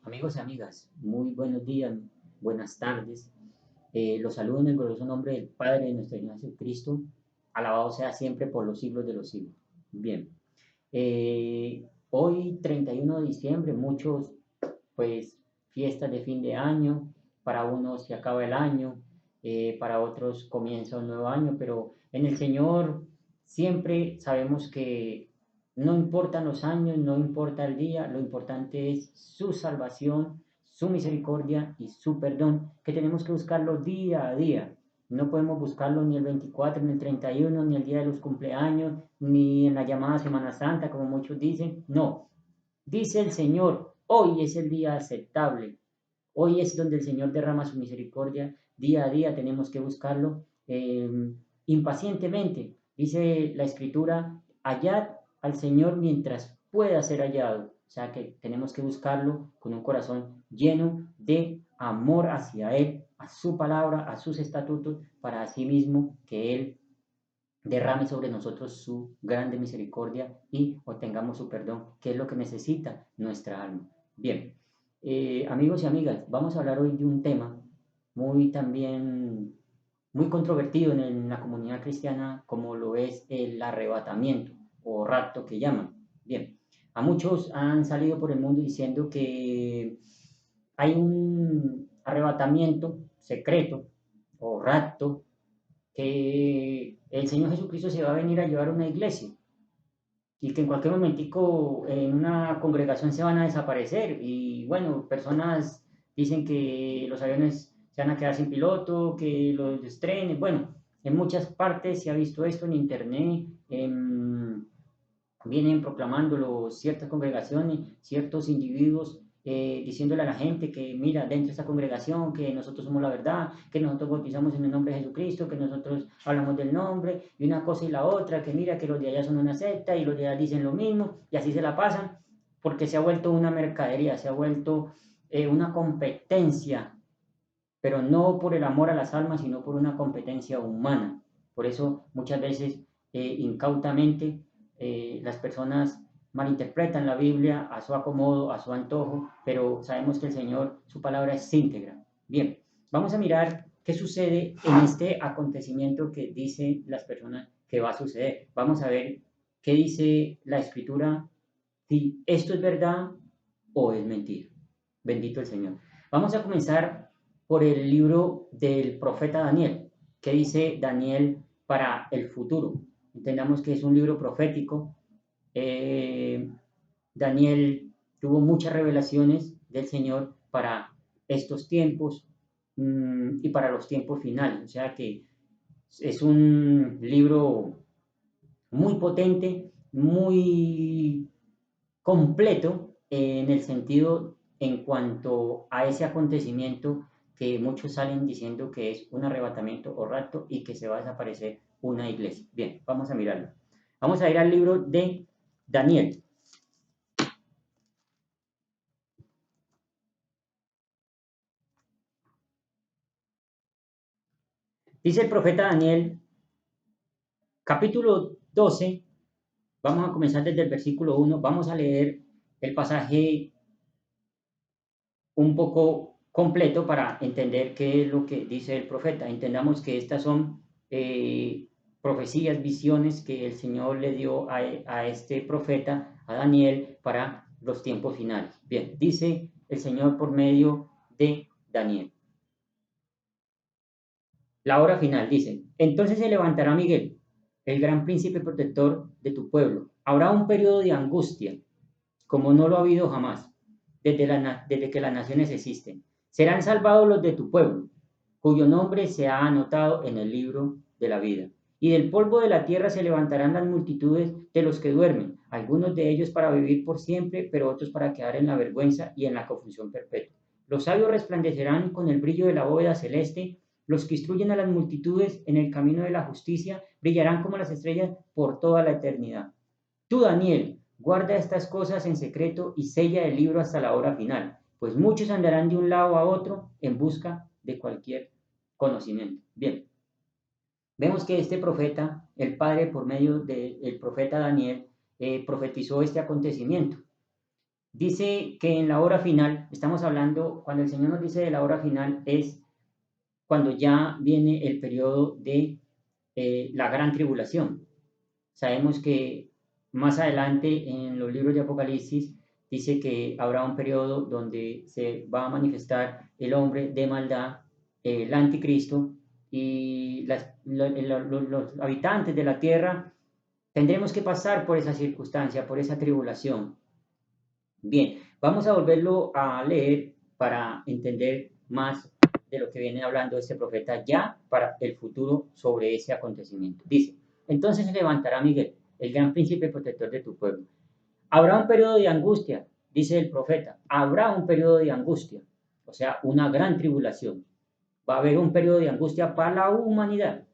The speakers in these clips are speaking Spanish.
Amigos y amigas, muy buenos días, buenas tardes. Los saludo en el glorioso nombre del Padre de nuestro Señor Jesucristo. Alabado sea siempre por los siglos de los siglos. Bien, hoy 31 de diciembre, muchos pues fiestas de fin de año, para unos se acaba el año, para otros comienza un nuevo año, pero en el Señor siempre sabemos que no importan los años, no importa el día, lo importante es su salvación, su misericordia y su perdón, que tenemos que buscarlo día a día. No podemos buscarlo ni el 24, ni el 31, ni el día de los cumpleaños, ni en la llamada Semana Santa, como muchos dicen. No, dice el Señor, hoy es el día aceptable. Hoy es donde el Señor derrama su misericordia. Día a día tenemos que buscarlo impacientemente. Dice la Escritura, hallad al Señor mientras pueda ser hallado. O sea que tenemos que buscarlo con un corazón lleno de amor hacia Él, a su palabra, a sus estatutos, para así mismo que Él derrame sobre nosotros su grande misericordia y obtengamos su perdón, que es lo que necesita nuestra alma. Bien, amigos y amigas, vamos a hablar hoy de un tema muy también, muy controvertido en la comunidad cristiana, como lo es el arrebatamiento o rapto que llaman. Bien, a muchos han salido por el mundo diciendo que hay un arrebatamiento secreto o rapto que el Señor Jesucristo se va a venir a llevar a una iglesia y que en cualquier momentico en una congregación se van a desaparecer y bueno, personas dicen que los aviones se van a quedar sin piloto, que los trenes, bueno, en muchas partes se ha visto esto en internet, vienen proclamándolo ciertas congregaciones, ciertos individuos, diciéndole a la gente que mira, dentro de esta congregación, que nosotros somos la verdad, que nosotros bautizamos en el nombre de Jesucristo, que nosotros hablamos del nombre, y una cosa y la otra, que mira, que los de allá son una secta, y los de allá dicen lo mismo, y así se la pasan, porque se ha vuelto una mercadería, se ha vuelto una competencia, pero no por el amor a las almas, sino por una competencia humana. Por eso muchas veces incautamente las personas malinterpretan la Biblia a su acomodo, a su antojo, pero sabemos que el Señor, su palabra es íntegra. Bien, vamos a mirar qué sucede en este acontecimiento que dicen las personas que va a suceder. Vamos a ver qué dice la Escritura, si esto es verdad o es mentira. Bendito el Señor. Vamos a comenzar por el libro del profeta Daniel. ¿Qué dice Daniel para el futuro? Entendamos que es un libro profético. Eh, Daniel tuvo muchas revelaciones del Señor para estos tiempos y para los tiempos finales. O sea que es un libro muy potente, muy completo en el sentido en cuanto a ese acontecimiento que muchos salen diciendo que es un arrebatamiento o rapto y que se va a desaparecer una iglesia. Bien, vamos a mirarlo. Vamos a ir al libro de Daniel. Dice el profeta Daniel, capítulo 12, vamos a comenzar desde el versículo 1, vamos a leer el pasaje un poco completo para entender qué es lo que dice el profeta. Entendamos que estas son profecías, visiones que el Señor le dio a este profeta, a Daniel, para los tiempos finales. Bien, dice el Señor por medio de Daniel. La hora final dice, entonces se levantará Miguel, el gran príncipe protector de tu pueblo. Habrá un periodo de angustia, como no lo ha habido jamás, desde que las naciones existen. Serán salvados los de tu pueblo, cuyo nombre se ha anotado en el libro de la vida. Y del polvo de la tierra se levantarán las multitudes de los que duermen, algunos de ellos para vivir por siempre, pero otros para quedar en la vergüenza y en la confusión perpetua. Los sabios resplandecerán con el brillo de la bóveda celeste, los que instruyen a las multitudes en el camino de la justicia brillarán como las estrellas por toda la eternidad. Tú, Daniel, guarda estas cosas en secreto y sella el libro hasta la hora final, pues muchos andarán de un lado a otro en busca de cualquier conocimiento. Bien, vemos que este profeta, el Padre por medio del profeta Daniel, profetizó este acontecimiento. Dice que en la hora final, estamos hablando, cuando el Señor nos dice de la hora final, es cuando ya viene el periodo de la gran tribulación. Sabemos que más adelante en los libros de Apocalipsis dice que habrá un periodo donde se va a manifestar el hombre de maldad, el anticristo, y los habitantes de la tierra tendremos que pasar por esa circunstancia, por esa tribulación. Bien, vamos a volverlo a leer para entender más de lo que viene hablando este profeta ya para el futuro sobre ese acontecimiento. Dice, entonces se levantará Miguel, el gran príncipe protector de tu pueblo. Habrá un periodo de angustia, dice el profeta, habrá un periodo de angustia, o sea, una gran tribulación. Va a haber un periodo de angustia para la humanidad,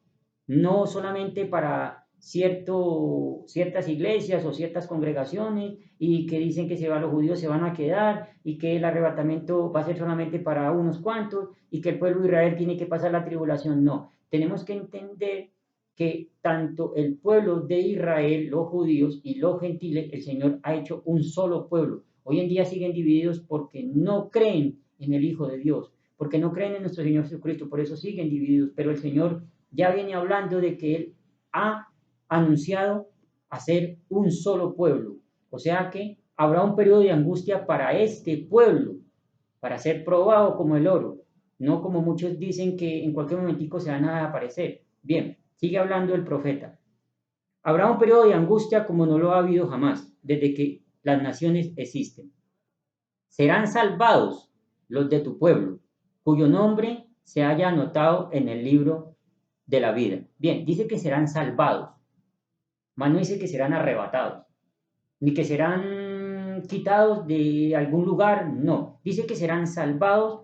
no solamente para ciertas iglesias o ciertas congregaciones y que dicen que los judíos se van a quedar y que el arrebatamiento va a ser solamente para unos cuantos y que el pueblo de Israel tiene que pasar la tribulación. No, tenemos que entender que tanto el pueblo de Israel, los judíos y los gentiles, el Señor ha hecho un solo pueblo. Hoy en día siguen divididos porque no creen en el Hijo de Dios, porque no creen en nuestro Señor Jesucristo, por eso siguen divididos, pero el Señor ya viene hablando de que Él ha anunciado hacer un solo pueblo. O sea que habrá un periodo de angustia para este pueblo, para ser probado como el oro, no como muchos dicen que en cualquier momentico se van a aparecer. Bien, sigue hablando el profeta. Habrá un periodo de angustia como no lo ha habido jamás, desde que las naciones existen. Serán salvados los de tu pueblo, cuyo nombre se haya anotado en el libro de la vida. Bien, dice que serán salvados, mas no dice que serán arrebatados, ni que serán quitados de algún lugar, no. Dice que serán salvados,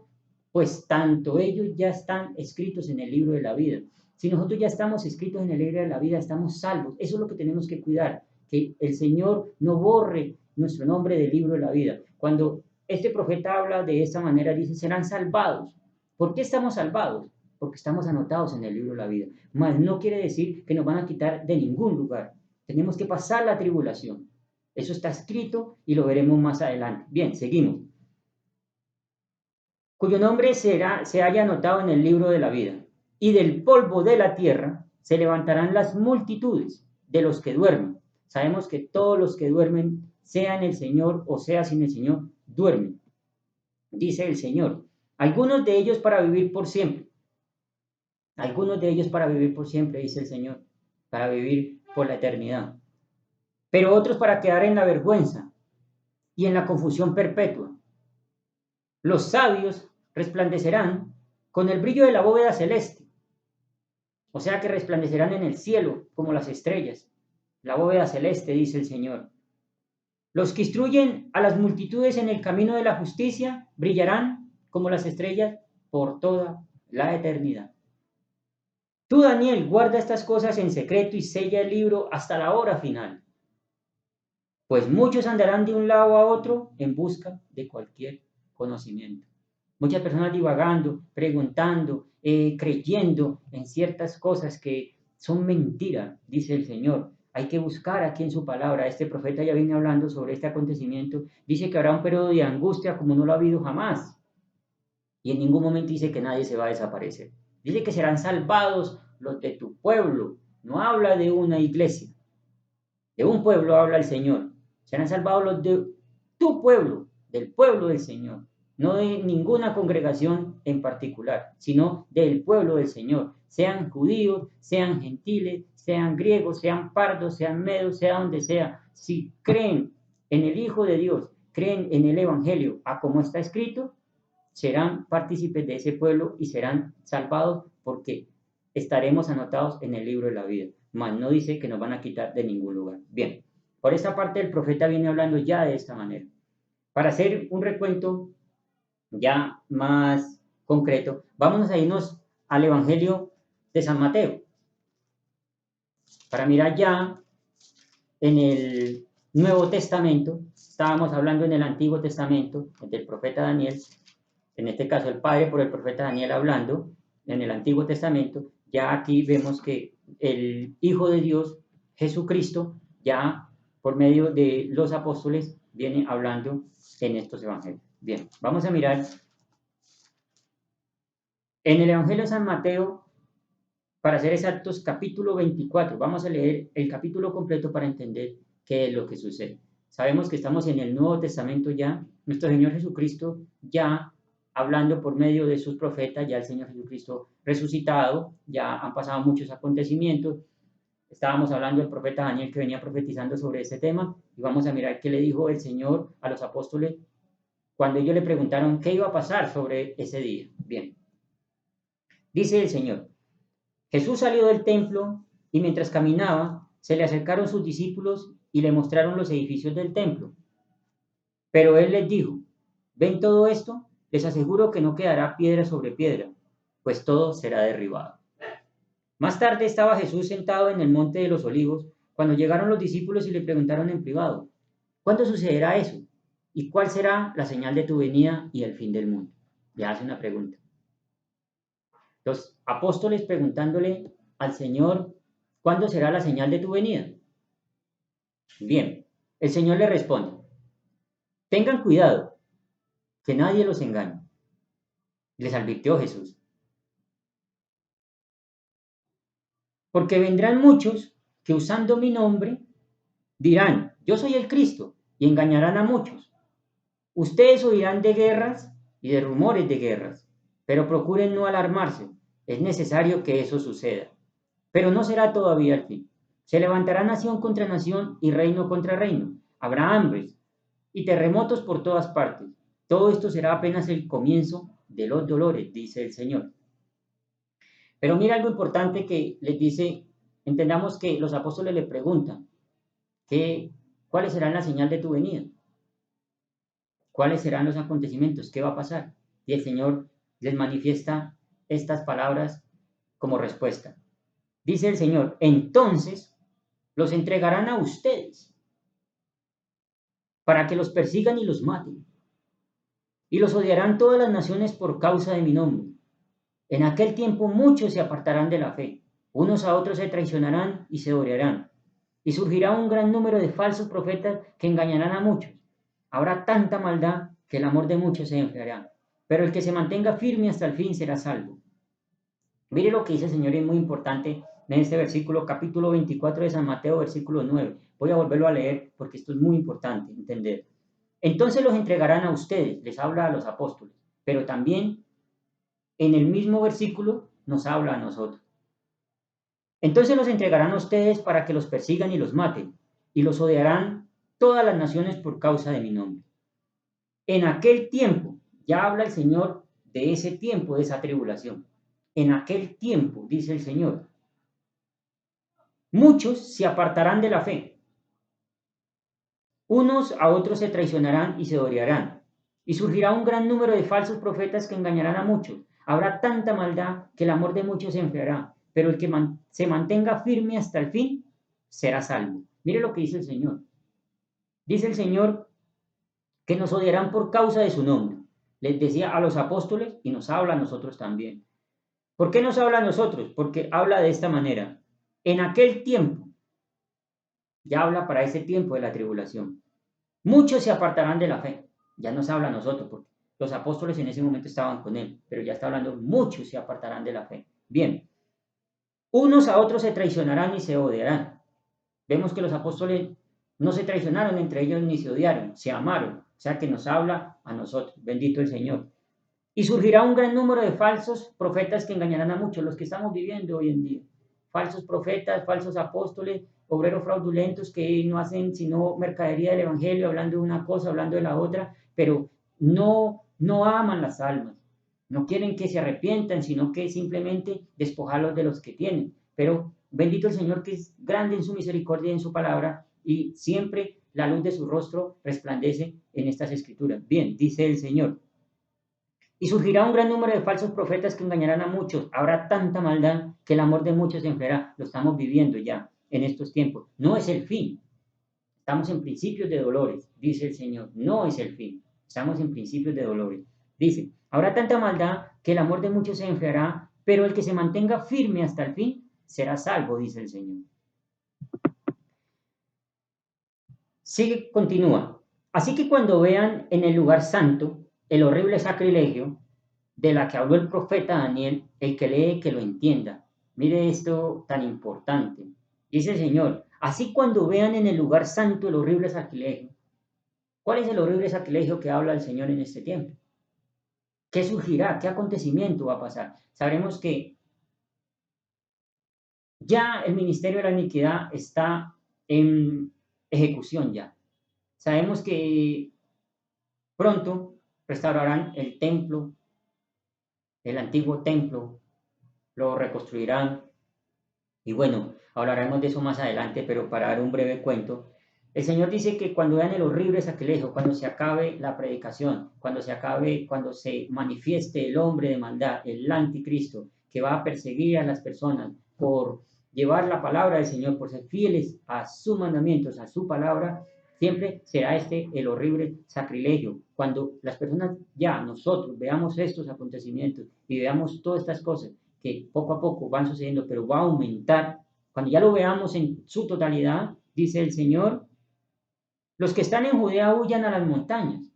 pues tanto ellos ya están escritos en el libro de la vida. Si nosotros ya estamos escritos en el libro de la vida, estamos salvos. Eso es lo que tenemos que cuidar, que el Señor no borre nuestro nombre del libro de la vida. Cuando este profeta habla de esta manera, dice, serán salvados. ¿Por qué estamos salvados? Porque estamos anotados en el libro de la vida. Mas no quiere decir que nos van a quitar de ningún lugar. Tenemos que pasar la tribulación. Eso está escrito y lo veremos más adelante. Bien, seguimos. Cuyo nombre se haya anotado en el libro de la vida. Y del polvo de la tierra se levantarán las multitudes de los que duermen. Sabemos que todos los que duermen, sea en el Señor o sea sin el Señor, duermen. Dice el Señor. Algunos de ellos para vivir por siempre. Algunos de ellos para vivir por siempre, dice el Señor. Para vivir por la eternidad. Pero otros para quedar en la vergüenza y en la confusión perpetua. Los sabios resplandecerán con el brillo de la bóveda celeste, o sea que resplandecerán en el cielo como las estrellas, la bóveda celeste, dice el Señor. Los que instruyen a las multitudes en el camino de la justicia brillarán como las estrellas por toda la eternidad. Tú, Daniel, guarda estas cosas en secreto y sella el libro hasta la hora final, pues muchos andarán de un lado a otro en busca de cualquier conocimiento. Muchas personas divagando, preguntando, creyendo en ciertas cosas que son mentiras, dice el Señor. Hay que buscar aquí en su palabra. Este profeta ya viene hablando sobre este acontecimiento. Dice que habrá un periodo de angustia como no lo ha habido jamás. Y en ningún momento dice que nadie se va a desaparecer. Dice que serán salvados los de tu pueblo. No habla de una iglesia. De un pueblo habla el Señor. Serán salvados los de tu pueblo, del pueblo del Señor. No de ninguna congregación en particular, sino del pueblo del Señor. Sean judíos, sean gentiles, sean griegos, sean pardos, sean medos, sea donde sea. Si creen en el Hijo de Dios, creen en el Evangelio, a como está escrito, serán partícipes de ese pueblo y serán salvados porque estaremos anotados en el libro de la vida. Mas no dice que nos van a quitar de ningún lugar. Bien, por esta parte el profeta viene hablando ya de esta manera. Para hacer un recuento ya más concreto, vámonos a irnos al Evangelio de San Mateo. Para mirar ya en el Nuevo Testamento, estábamos hablando en el Antiguo Testamento, del profeta Daniel, en este caso el Padre por el profeta Daniel hablando, en el Antiguo Testamento, ya aquí vemos que el Hijo de Dios, Jesucristo, ya por medio de los apóstoles, viene hablando en estos evangelios. Bien, vamos a mirar. En el Evangelio de San Mateo, para ser exactos, capítulo 24, vamos a leer el capítulo completo para entender qué es lo que sucede. Sabemos que estamos en el Nuevo Testamento ya, nuestro Señor Jesucristo ya hablando por medio de sus profetas, ya el Señor Jesucristo resucitado, ya han pasado muchos acontecimientos. Estábamos hablando del profeta Daniel que venía profetizando sobre ese tema y vamos a mirar qué le dijo el Señor a los apóstoles cuando ellos le preguntaron qué iba a pasar sobre ese día. Bien, dice el Señor: Jesús salió del templo y mientras caminaba se le acercaron sus discípulos y le mostraron los edificios del templo. Pero él les dijo: ¿ven todo esto? Les aseguro que no quedará piedra sobre piedra, pues todo será derribado. Más tarde estaba Jesús sentado en el monte de los olivos cuando llegaron los discípulos y le preguntaron en privado: ¿cuándo sucederá eso? ¿Y cuál será la señal de tu venida y el fin del mundo? Le hace una pregunta. Los apóstoles preguntándole al Señor: ¿cuándo será la señal de tu venida? Bien, el Señor le responde: tengan cuidado, que nadie los engañe. Les advirtió Jesús. Porque vendrán muchos que usando mi nombre dirán: yo soy el Cristo, y engañarán a muchos. Ustedes oirán de guerras y de rumores de guerras, pero procuren no alarmarse. Es necesario que eso suceda, pero no será todavía el fin. Se levantará nación contra nación y reino contra reino. Habrá hambres y terremotos por todas partes. Todo esto será apenas el comienzo de los dolores, dice el Señor. Pero mira algo importante que les dice, entendamos que los apóstoles le preguntan, ¿cuáles serán la señal de tu venida? ¿Cuáles serán los acontecimientos? ¿Qué va a pasar? Y el Señor les manifiesta estas palabras como respuesta. Dice el Señor: entonces los entregarán a ustedes para que los persigan y los maten. Y los odiarán todas las naciones por causa de mi nombre. En aquel tiempo muchos se apartarán de la fe, unos a otros se traicionarán y se odiarán. Y surgirá un gran número de falsos profetas que engañarán a muchos. Habrá tanta maldad que el amor de muchos se enfriará, pero el que se mantenga firme hasta el fin será salvo. Mire lo que dice el Señor, es muy importante en este versículo, capítulo 24 de San Mateo, versículo 9. Voy a volverlo a leer porque esto es muy importante entender. Entonces los entregarán a ustedes, les habla a los apóstoles, pero también en el mismo versículo nos habla a nosotros. Entonces los entregarán a ustedes para que los persigan y los maten, y los odiarán todas las naciones por causa de mi nombre. En aquel tiempo, ya habla el Señor de ese tiempo, de esa tribulación. En aquel tiempo, dice el Señor, muchos se apartarán de la fe. Unos a otros se traicionarán y se odiarán. Y surgirá un gran número de falsos profetas que engañarán a muchos. Habrá tanta maldad que el amor de muchos se enfriará, pero el que se mantenga firme hasta el fin será salvo. Mire lo que dice el Señor. Dice el Señor que nos odiarán por causa de su nombre. Les decía a los apóstoles y nos habla a nosotros también. ¿Por qué nos habla a nosotros? Porque habla de esta manera. En aquel tiempo, ya habla para ese tiempo de la tribulación, muchos se apartarán de la fe. Ya nos habla a nosotros, porque los apóstoles en ese momento estaban con él, pero ya está hablando, muchos se apartarán de la fe. Bien, unos a otros se traicionarán y se odiarán. Vemos que los apóstoles no se traicionaron entre ellos ni se odiaron, se amaron. O sea que nos habla a nosotros. Bendito el Señor. Y surgirá un gran número de falsos profetas que engañarán a muchos, los que estamos viviendo hoy en día. Falsos profetas, falsos apóstoles, obreros fraudulentos que no hacen sino mercadería del Evangelio, hablando de una cosa, hablando de la otra, pero no aman las almas. No quieren que se arrepientan, sino que simplemente despojarlos de los que tienen. Pero bendito el Señor, que es grande en su misericordia y en su palabra, y siempre la luz de su rostro resplandece en estas escrituras. Bien, dice el Señor. Y surgirá un gran número de falsos profetas que engañarán a muchos. Habrá tanta maldad que el amor de muchos se enfriará. Lo estamos viviendo ya en estos tiempos. No es el fin. Estamos en principios de dolores, dice el Señor. No es el fin. Estamos en principios de dolores. Dice, habrá tanta maldad que el amor de muchos se enfriará, pero el que se mantenga firme hasta el fin será salvo, dice el Sigue, continúa. Así que cuando vean en el lugar santo el horrible sacrilegio de la que habló el profeta Daniel, el que lee que lo entienda. Mire esto tan importante. Dice el Señor, así cuando vean en el lugar santo el horrible sacrilegio. ¿Cuál es el horrible sacrilegio que habla el Señor en este tiempo? ¿Qué surgirá? ¿Qué acontecimiento va a pasar? Sabremos que ya el ministerio de la iniquidad está en ejecución ya. Sabemos que pronto restaurarán el templo, el antiguo templo, lo reconstruirán. Y bueno, hablaremos de eso más adelante, pero para dar un breve cuento, el Señor dice que cuando vean el horrible sacrilegio, cuando se acabe la predicación, cuando se manifieste el hombre de maldad, el anticristo, que va a perseguir a las personas por llevar la palabra del Señor, por ser fieles a sus mandamientos, a su palabra, siempre será este el horrible sacrilegio. Cuando las personas ya, nosotros, veamos estos acontecimientos y veamos todas estas cosas que poco a poco van sucediendo, pero va a aumentar, cuando ya lo veamos en su totalidad, dice el Señor, los que están en Judea huyan a las montañas.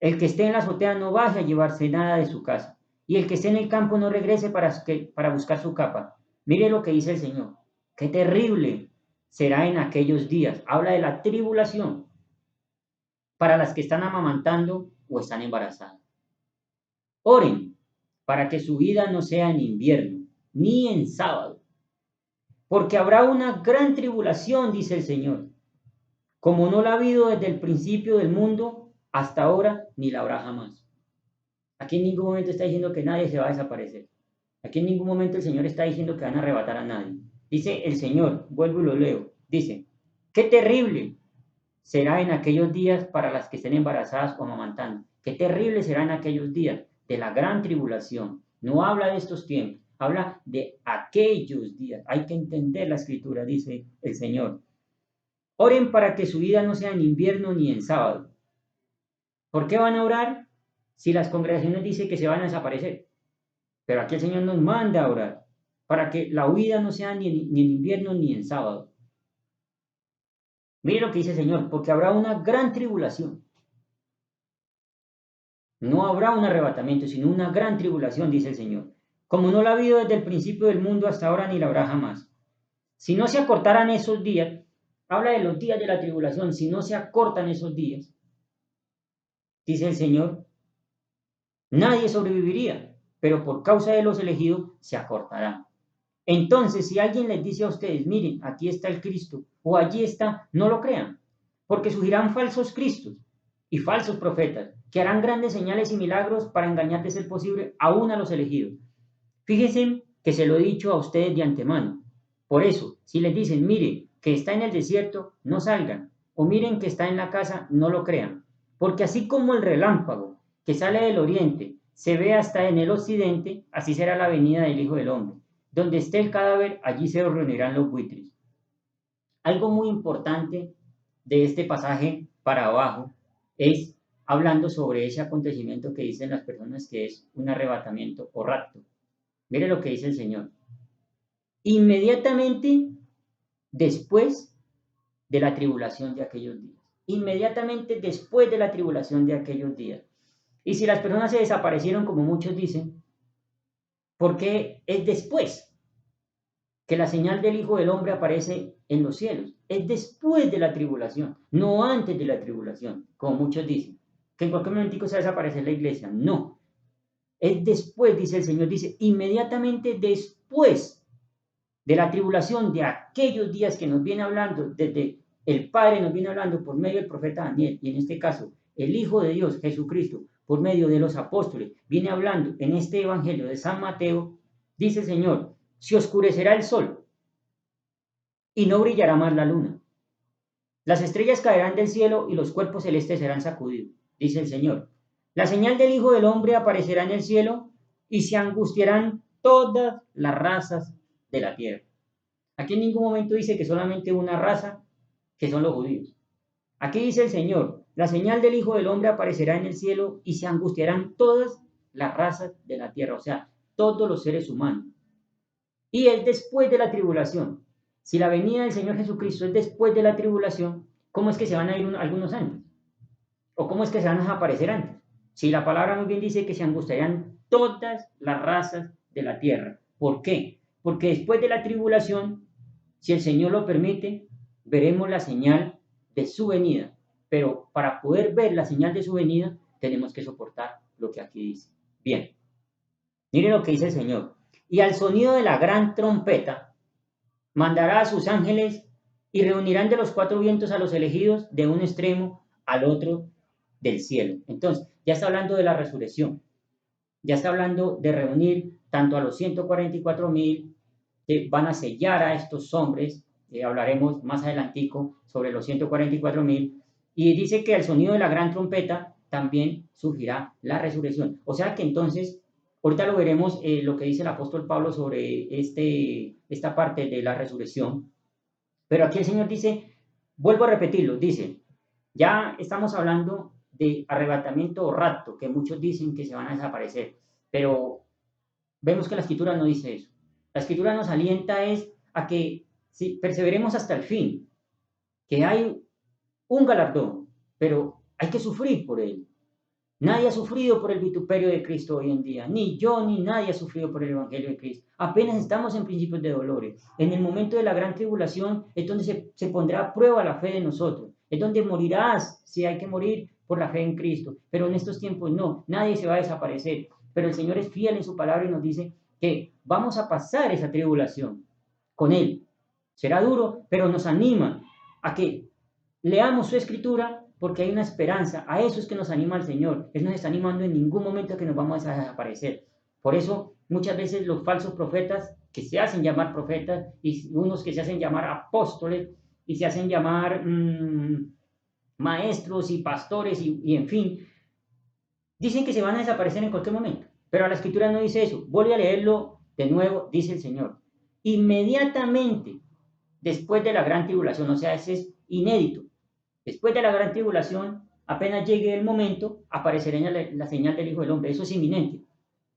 El que esté en la azotea no baje a llevarse nada de su casa. Y el que esté en el campo no regrese para buscar su capa. Mire lo que dice el Señor. Qué terrible será en aquellos días. Habla de la tribulación para las que están amamantando o están embarazadas. Oren para que su vida no sea en invierno, ni en sábado. Porque habrá una gran tribulación, dice el Señor, como no la ha habido desde el principio del mundo hasta ahora, ni la habrá jamás. Aquí en ningún momento está diciendo que nadie se va a desaparecer. Aquí en ningún momento el Señor está diciendo que van a arrebatar a nadie. Dice el Señor, vuelvo y lo leo, dice, qué terrible será en aquellos días para las que estén embarazadas o amamantando. Qué terrible será en aquellos días de la gran tribulación. No habla de estos tiempos, habla de aquellos días. Hay que entender la escritura, dice el Señor. Oren para que su vida no sea en invierno ni en sábado. ¿Por qué van a orar si las congregaciones dicen que se van a desaparecer? Pero aquí el Señor nos manda a orar para que la huida no sea ni en invierno ni en sábado. Mire lo que dice el Señor, porque habrá una gran tribulación. No habrá un arrebatamiento, sino una gran tribulación, dice el Señor. Como no la ha habido desde el principio del mundo hasta ahora, ni la habrá jamás. Si no se acortaran esos días, habla de los días de la tribulación, si no se acortan esos días, dice el Señor, nadie sobreviviría, pero por causa de los elegidos se acortará. Entonces, si alguien les dice a ustedes, miren, aquí está el Cristo, o allí está, no lo crean, porque surgirán falsos Cristos y falsos profetas, que harán grandes señales y milagros para engañar de ser posible aún a los elegidos. Fíjense que se lo he dicho a ustedes de antemano. Por eso, si les dicen, miren, que está en el desierto, no salgan, o miren que está en la casa, no lo crean, porque así como el relámpago que sale del oriente se ve hasta en el occidente, así será la venida del Hijo del Hombre. Donde esté el cadáver, allí se reunirán los buitres. Algo muy importante de este pasaje para abajo es hablando sobre ese acontecimiento que dicen las personas que es un arrebatamiento o rapto. Mire lo que dice el Señor. Inmediatamente después de la tribulación de aquellos días. Inmediatamente después de la tribulación de aquellos días. Y si las personas se desaparecieron, como muchos dicen, ¿por qué es después que la señal del Hijo del Hombre aparece en los cielos? Es después de la tribulación, no antes de la tribulación, como muchos dicen, que en cualquier momento se va a desaparecer la iglesia. No, es después, dice el Señor, dice, inmediatamente después de la tribulación de aquellos días que nos viene hablando, desde el Padre nos viene hablando por medio del profeta Daniel, y en este caso el Hijo de Dios, Jesucristo, por medio de los apóstoles, viene hablando en este Evangelio de San Mateo, dice el Señor, se oscurecerá el sol y no brillará más la luna. Las estrellas caerán del cielo y los cuerpos celestes serán sacudidos, dice el Señor. La señal del Hijo del Hombre aparecerá en el cielo y se angustiarán todas las razas de la tierra. Aquí en ningún momento dice que solamente una raza, que son los judíos. Aquí dice el Señor, la señal del Hijo del Hombre aparecerá en el cielo y se angustiarán todas las razas de la tierra, o sea, todos los seres humanos. Y es después de la tribulación. Si la venida del Señor Jesucristo es después de la tribulación, ¿cómo es que se van a ir algunos antes? ¿O cómo es que se van a desaparecer antes? Si la palabra muy bien dice que se angustiarían todas las razas de la tierra. ¿Por qué? Porque después de la tribulación, si el Señor lo permite, veremos la señal de su venida. Pero para poder ver la señal de su venida, tenemos que soportar lo que aquí dice. Bien, miren lo que dice el Señor. Y al sonido de la gran trompeta, mandará a sus ángeles y reunirán de los cuatro vientos a los elegidos de un extremo al otro del cielo. Entonces, ya está hablando de la resurrección. Ya está hablando de reunir tanto a los 144,000 que van a sellar a estos hombres. Hablaremos más adelantico sobre los 144,000. Y dice que al sonido de la gran trompeta también surgirá la resurrección. O sea que entonces, ahorita lo veremos, lo que dice el apóstol Pablo sobre esta parte de la resurrección. Pero aquí el Señor dice, vuelvo a repetirlo, dice, ya estamos hablando de arrebatamiento o rapto, que muchos dicen que se van a desaparecer, pero vemos que la Escritura no dice eso. La Escritura nos alienta es a que si perseveremos hasta el fin, que hay un galardón, pero hay que sufrir por él. Nadie ha sufrido por el vituperio de Cristo hoy en día, ni yo ni nadie ha sufrido por el Evangelio de Cristo. Apenas estamos en principios de dolores. En el momento de la gran tribulación es donde se pondrá a prueba la fe de nosotros. Es donde morirás si hay que morir por la fe en Cristo. Pero en estos tiempos no, nadie se va a desaparecer. Pero el Señor es fiel en su palabra y nos dice que vamos a pasar esa tribulación con Él. Será duro, pero nos anima a que leamos su escritura porque hay una esperanza. A eso es que nos anima el Señor. Él nos está animando en ningún momento a que nos vamos a desaparecer. Por eso muchas veces los falsos profetas que se hacen llamar profetas y unos que se hacen llamar apóstoles y se hacen llamar maestros y pastores y en fin, dicen que se van a desaparecer en cualquier momento. Pero la escritura no dice eso. Vuelve a leerlo de nuevo, dice el Señor. Inmediatamente después de la gran tribulación, o sea, ese es inédito. Después de la gran tribulación, apenas llegue el momento, aparecerá la señal del Hijo del Hombre. Eso es inminente.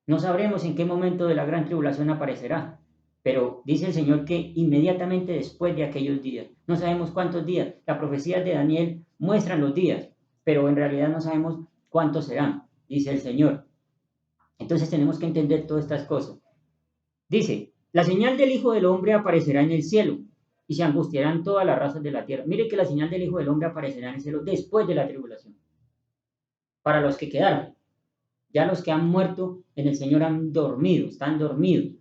No sabremos en qué momento de la gran tribulación aparecerá, pero dice el Señor que inmediatamente después de aquellos días, no sabemos cuántos días, las profecías de Daniel muestran los días, pero en realidad no sabemos cuántos serán, dice el Señor. Entonces tenemos que entender todas estas cosas. Dice, la señal del Hijo del Hombre aparecerá en el cielo y se angustiarán todas las razas de la tierra. Mire que la señal del Hijo del Hombre aparecerá en el cielo después de la tribulación. Para los que quedaron, ya los que han muerto en el Señor han dormido, están dormidos.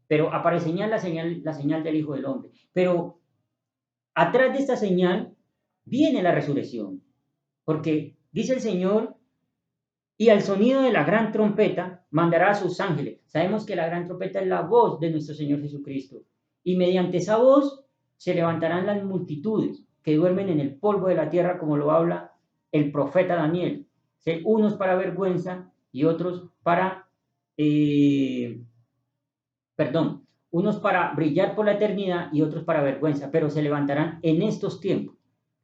Pero aparecerá la señal del Hijo del Hombre. Pero atrás de esta señal viene la resurrección. Porque dice el Señor, y al sonido de la gran trompeta mandará a sus ángeles. Sabemos que la gran trompeta es la voz de nuestro Señor Jesucristo. Y mediante esa voz se levantarán las multitudes que duermen en el polvo de la tierra, como lo habla el profeta Daniel. Unos para vergüenza y otros para, unos para brillar por la eternidad y otros para vergüenza, pero se levantarán en estos tiempos,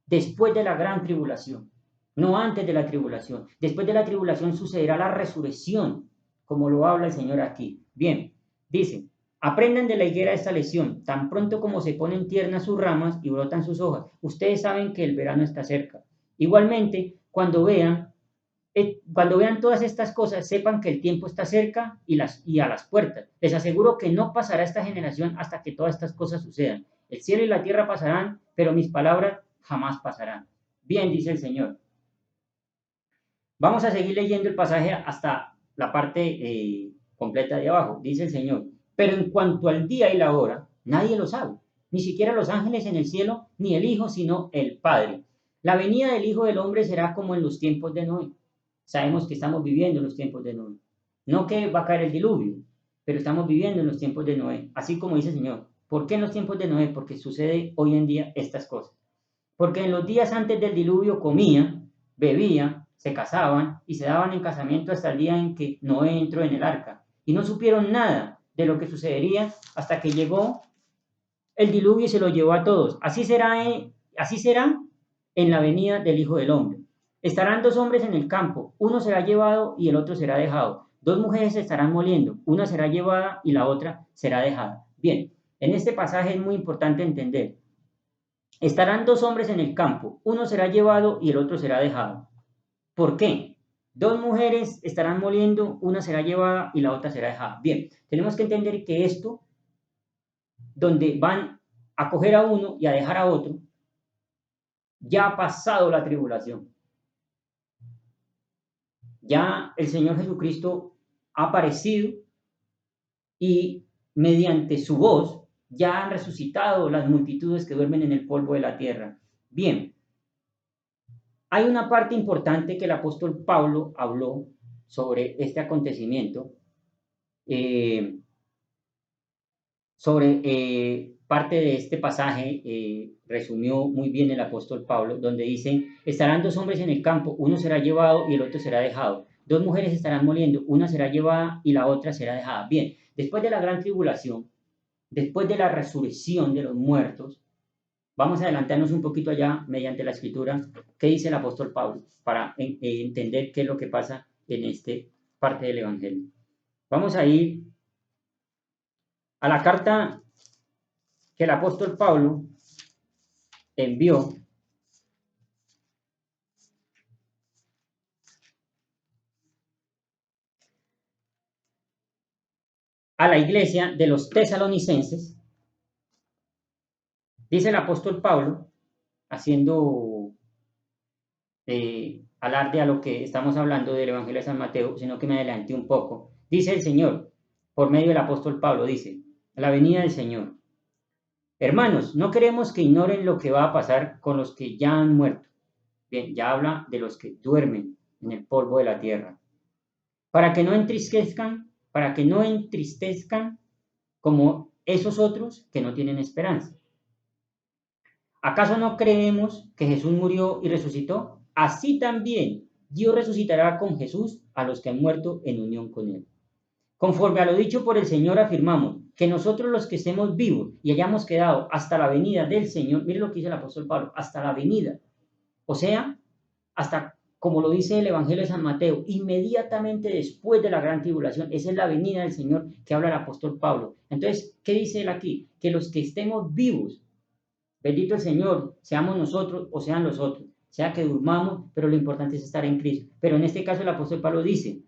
después de la gran tribulación, no antes de la tribulación. Después de la tribulación sucederá la resurrección, como lo habla el Señor aquí. Bien, dice, aprendan de la higuera esta lección, tan pronto como se ponen tiernas sus ramas y brotan sus hojas, ustedes saben que el verano está cerca. Igualmente, cuando vean todas estas cosas, sepan que el tiempo está cerca y a las puertas. Les aseguro que no pasará esta generación hasta que todas estas cosas sucedan. El cielo y la tierra pasarán, pero mis palabras jamás pasarán. Bien, dice el Señor. Vamos a seguir leyendo el pasaje hasta la parte completa de abajo. Dice el Señor, pero en cuanto al día y la hora, nadie lo sabe, ni siquiera los ángeles en el cielo, ni el Hijo, sino el Padre. La venida del Hijo del Hombre será como en los tiempos de Noé. Sabemos que estamos viviendo en los tiempos de Noé. No que va a caer el diluvio, pero estamos viviendo en los tiempos de Noé, así como dice el Señor. ¿Por qué en los tiempos de Noé? Porque sucede hoy en día estas cosas. Porque en los días antes del diluvio comían, bebían, se casaban y se daban en casamiento hasta el día en que Noé entró en el arca. Y no supieron nada de lo que sucedería hasta que llegó el diluvio y se lo llevó a todos. Así será en la venida del Hijo del Hombre. Estarán dos hombres en el campo, uno será llevado y el otro será dejado. Dos mujeres se estarán moliendo, una será llevada y la otra será dejada. Bien, en este pasaje es muy importante entender. Estarán dos hombres en el campo, uno será llevado y el otro será dejado. ¿Por qué? Dos mujeres estarán moliendo, una será llevada y la otra será dejada. Bien, tenemos que entender que esto, donde van a coger a uno y a dejar a otro, ya ha pasado la tribulación. Ya el Señor Jesucristo ha aparecido y mediante su voz ya han resucitado las multitudes que duermen en el polvo de la tierra. Bien, hay una parte importante que el apóstol Pablo habló sobre este acontecimiento, eh, sobre parte de este pasaje, resumió muy bien el apóstol Pablo, donde dice, estarán dos hombres en el campo, uno será llevado y el otro será dejado. Dos mujeres estarán moliendo, una será llevada y la otra será dejada. Bien, después de la gran tribulación, después de la resurrección de los muertos, vamos a adelantarnos un poquito allá mediante la escritura, qué dice el apóstol Pablo, para entender qué es lo que pasa en esta parte del Evangelio. Vamos a ir a la carta que el apóstol Pablo envió a la iglesia de los tesalonicenses. Dice el apóstol Pablo, haciendo alarde a lo que estamos hablando del Evangelio de San Mateo, sino que me adelanté un poco. Dice el Señor, por medio del apóstol Pablo, dice, la venida del Señor. Hermanos, no queremos que ignoren lo que va a pasar con los que ya han muerto. Bien, ya habla de los que duermen en el polvo de la tierra. Para que no entristezcan como esos otros que no tienen esperanza. ¿Acaso no creemos que Jesús murió y resucitó? Así también Dios resucitará con Jesús a los que han muerto en unión con él. Conforme a lo dicho por el Señor, afirmamos que nosotros los que estemos vivos y hayamos quedado hasta la venida del Señor, mire lo que dice el apóstol Pablo, hasta la venida, o sea, hasta como lo dice el Evangelio de San Mateo, inmediatamente después de la gran tribulación, esa es la venida del Señor que habla el apóstol Pablo. Entonces, ¿qué dice él aquí? Que los que estemos vivos, bendito el Señor, seamos nosotros o sean los otros, sea que durmamos, pero lo importante es estar en Cristo. Pero en este caso el apóstol Pablo dice,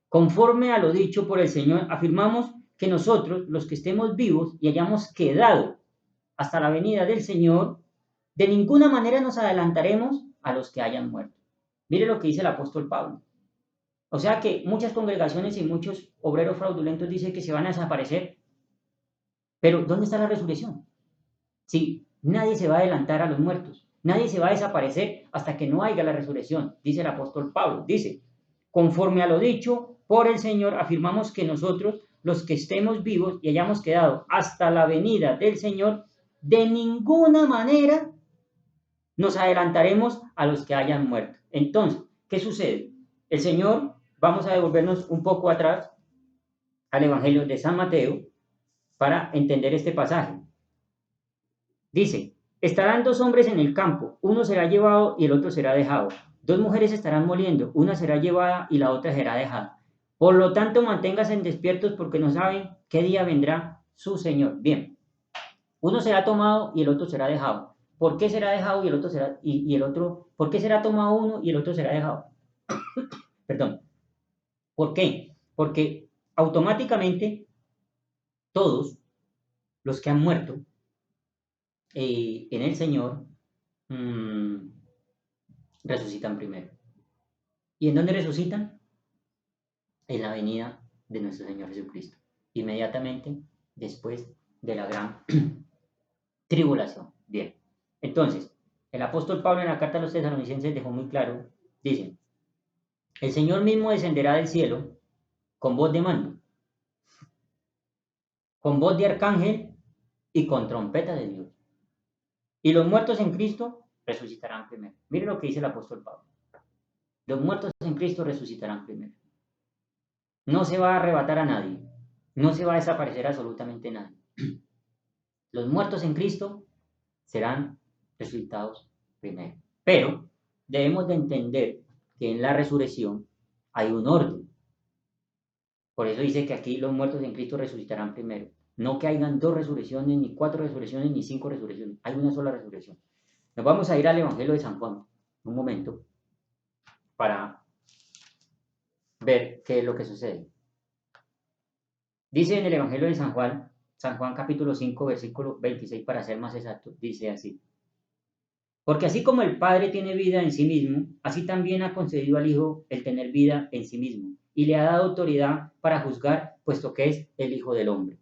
conforme a lo dicho por el Señor, afirmamos que nosotros, los que estemos vivos y hayamos quedado hasta la venida del Señor, de ninguna manera nos adelantaremos a los que hayan muerto. Mire lo que dice el apóstol Pablo. O sea que muchas congregaciones y muchos obreros fraudulentos dicen que se van a desaparecer. Pero ¿dónde está la resurrección? Sí, nadie se va a adelantar a los muertos. Nadie se va a desaparecer hasta que no haya la resurrección, dice el apóstol Pablo. Dice, conforme a lo dicho por el Señor, afirmamos que nosotros, los que estemos vivos y hayamos quedado hasta la venida del Señor, de ninguna manera nos adelantaremos a los que hayan muerto. Entonces, ¿qué sucede? El Señor, vamos a devolvernos un poco atrás al Evangelio de San Mateo para entender este pasaje. Dice, estarán dos hombres en el campo, uno será llevado y el otro será dejado. Dos mujeres estarán moliendo, una será llevada y la otra será dejada. Por lo tanto, manténganse despiertos porque no saben qué día vendrá su Señor. Bien, uno será tomado y el otro será dejado. ¿Por qué será dejado y el otro será y el otro? ¿Por qué será tomado uno y el otro será dejado? Perdón. ¿Por qué? Porque automáticamente todos los que han muerto en el Señor resucitan primero. ¿Y en dónde resucitan? En la venida de nuestro Señor Jesucristo, inmediatamente después de la gran tribulación. Bien, entonces, el apóstol Pablo en la carta a los tesalonicenses dejó muy claro, dice, el Señor mismo descenderá del cielo con voz de mando, con voz de arcángel y con trompeta de Dios. Y los muertos en Cristo resucitarán primero. Mire lo que dice el apóstol Pablo. Los muertos en Cristo resucitarán primero. No se va a arrebatar a nadie. No se va a desaparecer absolutamente nadie. Los muertos en Cristo serán resucitados primero. Pero debemos de entender que en la resurrección hay un orden. Por eso dice que aquí los muertos en Cristo resucitarán primero. No que hayan dos resurrecciones, ni cuatro resurrecciones, ni cinco resurrecciones. Hay una sola resurrección. Nos vamos a ir al Evangelio de San Juan. Un momento. para ver qué es lo que sucede. Dice en el Evangelio de San Juan capítulo 5, versículo 26, para ser más exacto, dice así: porque así como el Padre tiene vida en sí mismo, así también ha concedido al Hijo el tener vida en sí mismo, y le ha dado autoridad para juzgar, puesto que es el Hijo del Hombre.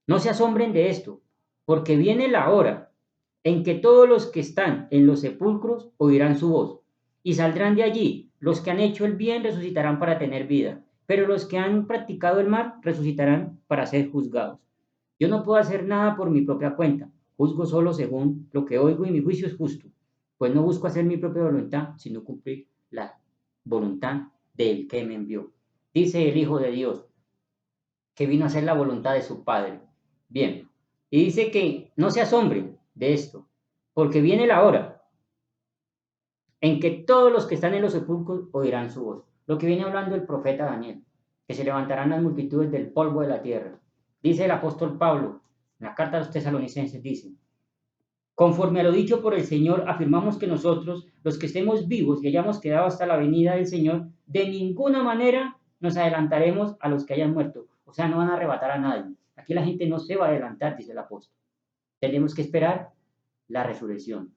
No se asombren de esto, porque viene la hora en que todos los que están en los sepulcros oirán su voz, y saldrán de allí. Los que han hecho el bien resucitarán para tener vida, pero los que han practicado el mal resucitarán para ser juzgados. Yo no puedo hacer nada por mi propia cuenta, juzgo solo según lo que oigo y mi juicio es justo, pues no busco hacer mi propia voluntad, sino cumplir la voluntad del que me envió. Dice el Hijo de Dios, que vino a hacer la voluntad de su Padre. Bien, y dice que no se asombren de esto, porque viene la hora en que todos los que están en los sepulcros oirán su voz. Lo que viene hablando el profeta Daniel, que se levantarán las multitudes del polvo de la tierra. Dice el apóstol Pablo, en la carta a los tesalonicenses, dice: conforme a lo dicho por el Señor, afirmamos que nosotros, los que estemos vivos y hayamos quedado hasta la venida del Señor, de ninguna manera nos adelantaremos a los que hayan muerto. O sea, no van a arrebatar a nadie. Aquí la gente no se va a adelantar, dice el apóstol. Tenemos que esperar la resurrección,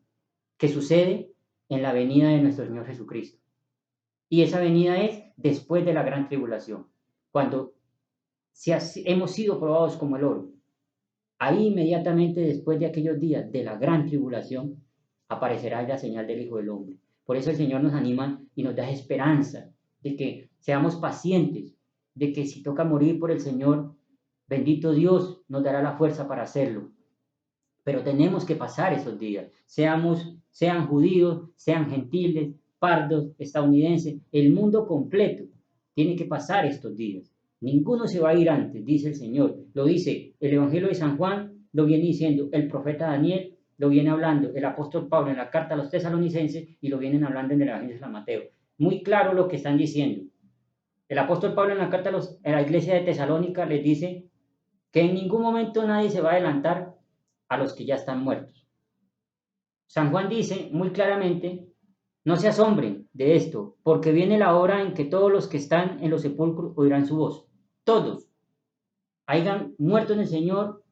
que sucede en la venida de nuestro Señor Jesucristo. Y esa venida es después de la gran tribulación, cuando hemos sido probados como el oro. Ahí inmediatamente después de aquellos días de la gran tribulación, aparecerá la señal del Hijo del Hombre. Por eso el Señor nos anima y nos da esperanza de que seamos pacientes, de que si toca morir por el Señor, bendito Dios nos dará la fuerza para hacerlo. Pero tenemos que pasar esos días, sean judíos, sean gentiles, pardos, estadounidenses, el mundo completo tiene que pasar estos días. Ninguno se va a ir antes, dice el Señor. Lo dice el Evangelio de San Juan, lo viene diciendo el profeta Daniel, lo viene hablando el apóstol Pablo en la carta a los tesalonicenses y lo vienen hablando en el Evangelio de San Mateo. Muy claro lo que están diciendo. El apóstol Pablo en la carta a la iglesia de Tesalónica les dice que en ningún momento nadie se va a adelantar a los que ya están muertos. San Juan dice muy claramente: no se asombren de esto, porque viene la hora en que todos los que están en los sepulcros oirán su voz. Todos, hayan muerto en el Señor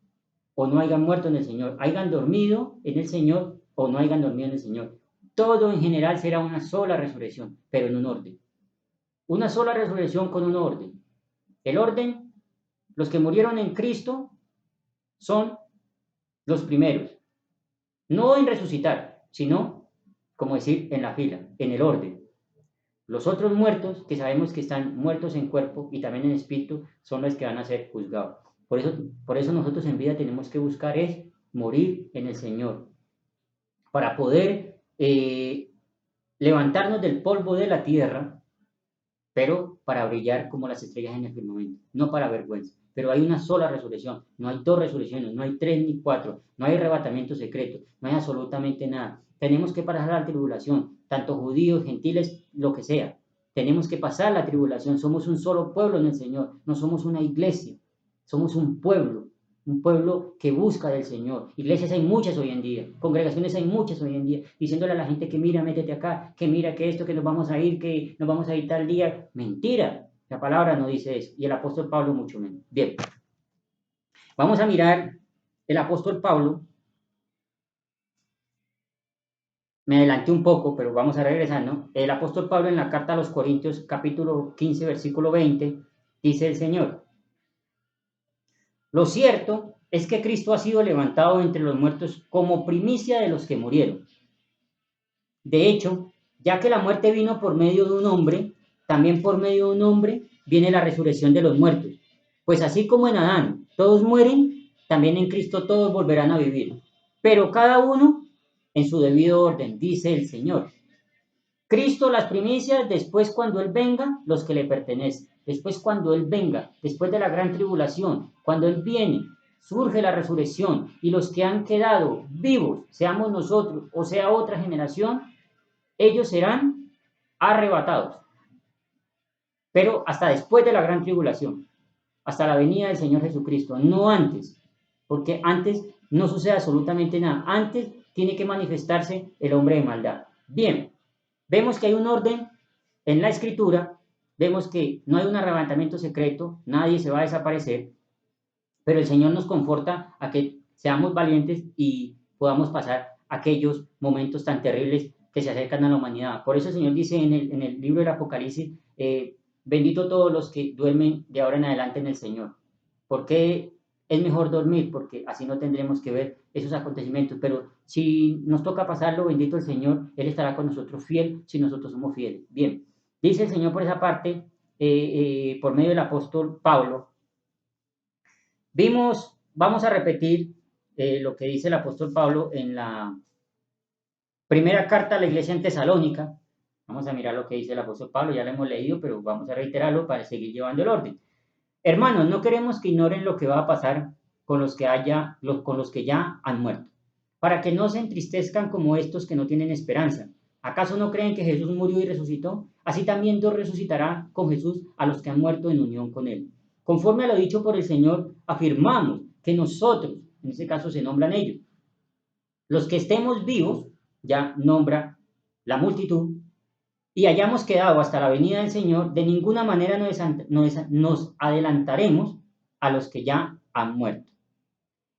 o no hayan muerto en el Señor, hayan dormido en el Señor o no hayan dormido en el Señor. Todo en general será una sola resurrección, pero en un orden. Una sola resurrección con un orden. El orden, los que murieron en Cristo son los primeros. No en resucitar, sino, como decir, en la fila, en el orden. Los otros muertos, que sabemos que están muertos en cuerpo y también en espíritu, son los que van a ser juzgados. Por eso nosotros en vida tenemos que buscar es morir en el Señor, para poder levantarnos del polvo de la tierra, pero para brillar como las estrellas en el firmamento, no para vergüenza. Pero hay una sola resurrección, no hay dos resurrecciones, no hay tres ni cuatro, no hay arrebatamiento secreto, no hay absolutamente nada. Tenemos que pasar la tribulación, tanto judíos, gentiles, lo que sea. Tenemos que pasar la tribulación, somos un solo pueblo en el Señor, no somos una iglesia, somos un pueblo que busca del Señor. Iglesias hay muchas hoy en día, congregaciones hay muchas hoy en día, diciéndole a la gente que mira, métete acá, que mira que esto, que nos vamos a ir tal día. Mentira, la palabra no dice eso, y el apóstol Pablo mucho menos. Bien, vamos a mirar el apóstol Pablo. Me adelanté un poco, pero vamos a regresar, ¿no? El apóstol Pablo en la carta a los Corintios, capítulo 15, versículo 20, dice el Señor: lo cierto es que Cristo ha sido levantado entre los muertos como primicia de los que murieron. De hecho, ya que la muerte vino por medio de un hombre, también por medio de un hombre viene la resurrección de los muertos. Pues así como en Adán todos mueren, también en Cristo todos volverán a vivir. Pero cada uno en su debido orden, dice el Señor. Cristo las primicias, después cuando Él venga, los que le pertenecen. Después cuando Él venga, después de la gran tribulación, cuando Él viene, surge la resurrección y los que han quedado vivos, seamos nosotros o sea otra generación, ellos serán arrebatados. Pero hasta después de la gran tribulación, hasta la venida del Señor Jesucristo, no antes, porque antes no sucede absolutamente nada. Antes tiene que manifestarse el hombre de maldad. Bien, vemos que hay un orden en la Escritura vemos que no hay un arrebatamiento secreto, nadie se va a desaparecer, pero el Señor nos conforta a que seamos valientes y podamos pasar aquellos momentos tan terribles que se acercan a la humanidad. Por eso el Señor dice en el libro del Apocalipsis, bendito todos los que duermen de ahora en adelante en el Señor. ¿Por qué es mejor dormir? Porque así no tendremos que ver esos acontecimientos. Pero si nos toca pasarlo, bendito el Señor, Él estará con nosotros fiel si nosotros somos fieles. Bien, dice el Señor por esa parte, por medio del apóstol Pablo, vamos a repetir lo que dice el apóstol Pablo en la primera carta a la iglesia en Tesalónica. Vamos a mirar lo que dice el apóstol Pablo, ya lo hemos leído, pero vamos a reiterarlo para seguir llevando el orden. Hermanos, no queremos que ignoren lo que va a pasar con los que ya han muerto, para que no se entristezcan como estos que no tienen esperanza. ¿Acaso no creen que Jesús murió y resucitó? Así también Dios resucitará con Jesús a los que han muerto en unión con Él. Conforme a lo dicho por el Señor, afirmamos que nosotros, en este caso se nombran ellos, los que estemos vivos, ya nombra la multitud, y hayamos quedado hasta la venida del Señor, de ninguna manera nos adelantaremos a los que ya han muerto.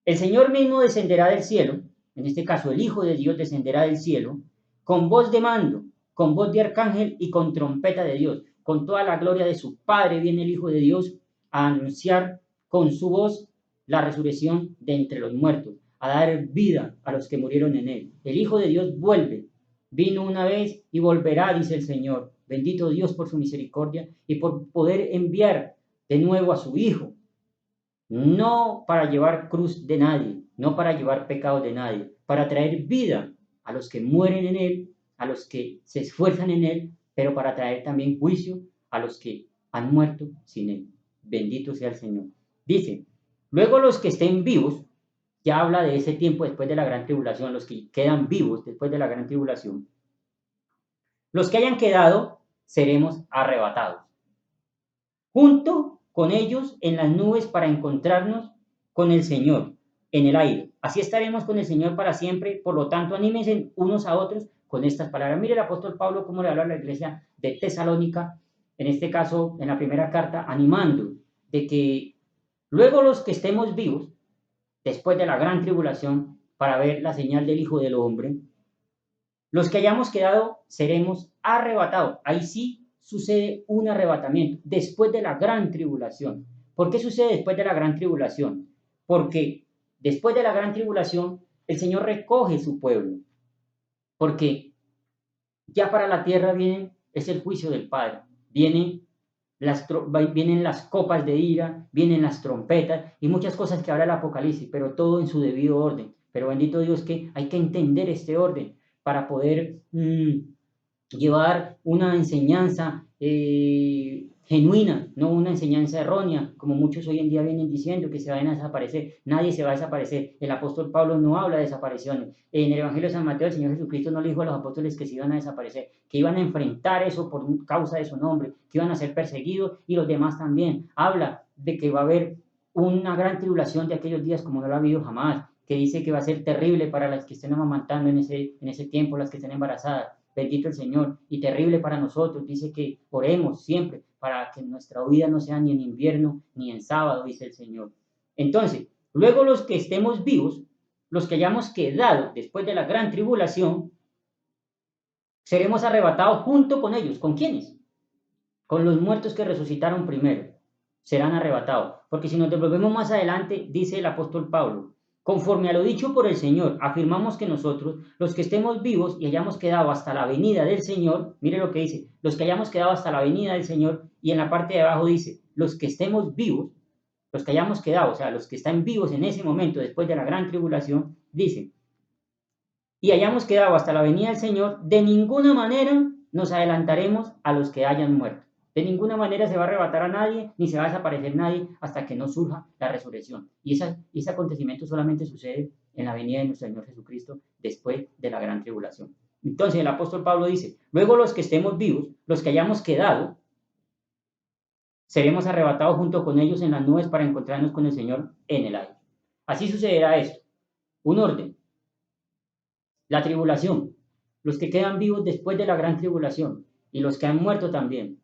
El Señor mismo descenderá del cielo, en este caso el Hijo de Dios descenderá del cielo, con voz de mando, con voz de arcángel y con trompeta de Dios. Con toda la gloria de su Padre viene el Hijo de Dios a anunciar con su voz la resurrección de entre los muertos, a dar vida a los que murieron en él. El Hijo de Dios vuelve. Vino una vez y volverá, dice el Señor. Bendito Dios por su misericordia y por poder enviar de nuevo a su Hijo. No para llevar cruz de nadie, no para llevar pecado de nadie, para traer vida a los que mueren en él, a los que se esfuerzan en él, pero para traer también juicio a los que han muerto sin él. Bendito sea el Señor. Dice, luego los que estén vivos, ya habla de ese tiempo después de la gran tribulación, los que quedan vivos después de la gran tribulación. Los que hayan quedado, seremos arrebatados. Junto con ellos en las nubes para encontrarnos con el Señor en el aire. Así estaremos con el Señor para siempre. Por lo tanto, anímense unos a otros con estas palabras. Mire el apóstol Pablo cómo le habla a la iglesia de Tesalónica, en este caso, en la primera carta, animando de que luego los que estemos vivos, después de la gran tribulación, para ver la señal del Hijo del Hombre, los que hayamos quedado seremos arrebatados. Ahí sí sucede un arrebatamiento después de la gran tribulación. ¿Por qué sucede después de la gran tribulación? Porque después de la gran tribulación el Señor recoge su pueblo. Porque ya para la tierra es el juicio del Padre. Vienen las copas de ira, vienen las trompetas y muchas cosas que habla el Apocalipsis, pero todo en su debido orden. Pero bendito Dios que hay que entender este orden para poder llevar una enseñanza genuina, no una enseñanza errónea, como muchos hoy en día vienen diciendo que se van a desaparecer. Nadie se va a desaparecer. El apóstol Pablo no habla de desapariciones. En el Evangelio de San Mateo, el Señor Jesucristo no le dijo a los apóstoles que se iban a desaparecer, que iban a enfrentar eso por causa de su nombre, que iban a ser perseguidos y los demás también. Habla de que va a haber una gran tribulación de aquellos días como no lo ha habido jamás, que dice que va a ser terrible para las que estén amamantando en ese tiempo, las que estén embarazadas. Bendito el Señor, y terrible para nosotros. Dice que oremos siempre para que nuestra vida no sea ni en invierno ni en sábado, dice el Señor. Entonces, luego los que estemos vivos, los que hayamos quedado después de la gran tribulación, seremos arrebatados junto con ellos. ¿Con quiénes? Con los muertos que resucitaron primero. Serán arrebatados. Porque si nos devolvemos más adelante, dice el apóstol Pablo, conforme a lo dicho por el Señor, afirmamos que nosotros, los que estemos vivos y hayamos quedado hasta la venida del Señor, mire lo que dice, los que hayamos quedado hasta la venida del Señor, y en la parte de abajo dice, los que estemos vivos, los que hayamos quedado, o sea, los que están vivos en ese momento después de la gran tribulación, dice, y hayamos quedado hasta la venida del Señor, de ninguna manera nos adelantaremos a los que hayan muerto. De ninguna manera se va a arrebatar a nadie, ni se va a desaparecer nadie hasta que no surja la resurrección. Y ese acontecimiento solamente sucede en la venida de nuestro Señor Jesucristo después de la gran tribulación. Entonces el apóstol Pablo dice, luego los que estemos vivos, los que hayamos quedado, seremos arrebatados junto con ellos en las nubes para encontrarnos con el Señor en el aire. Así sucederá esto. Un orden. La tribulación. Los que quedan vivos después de la gran tribulación. y los que han muerto también.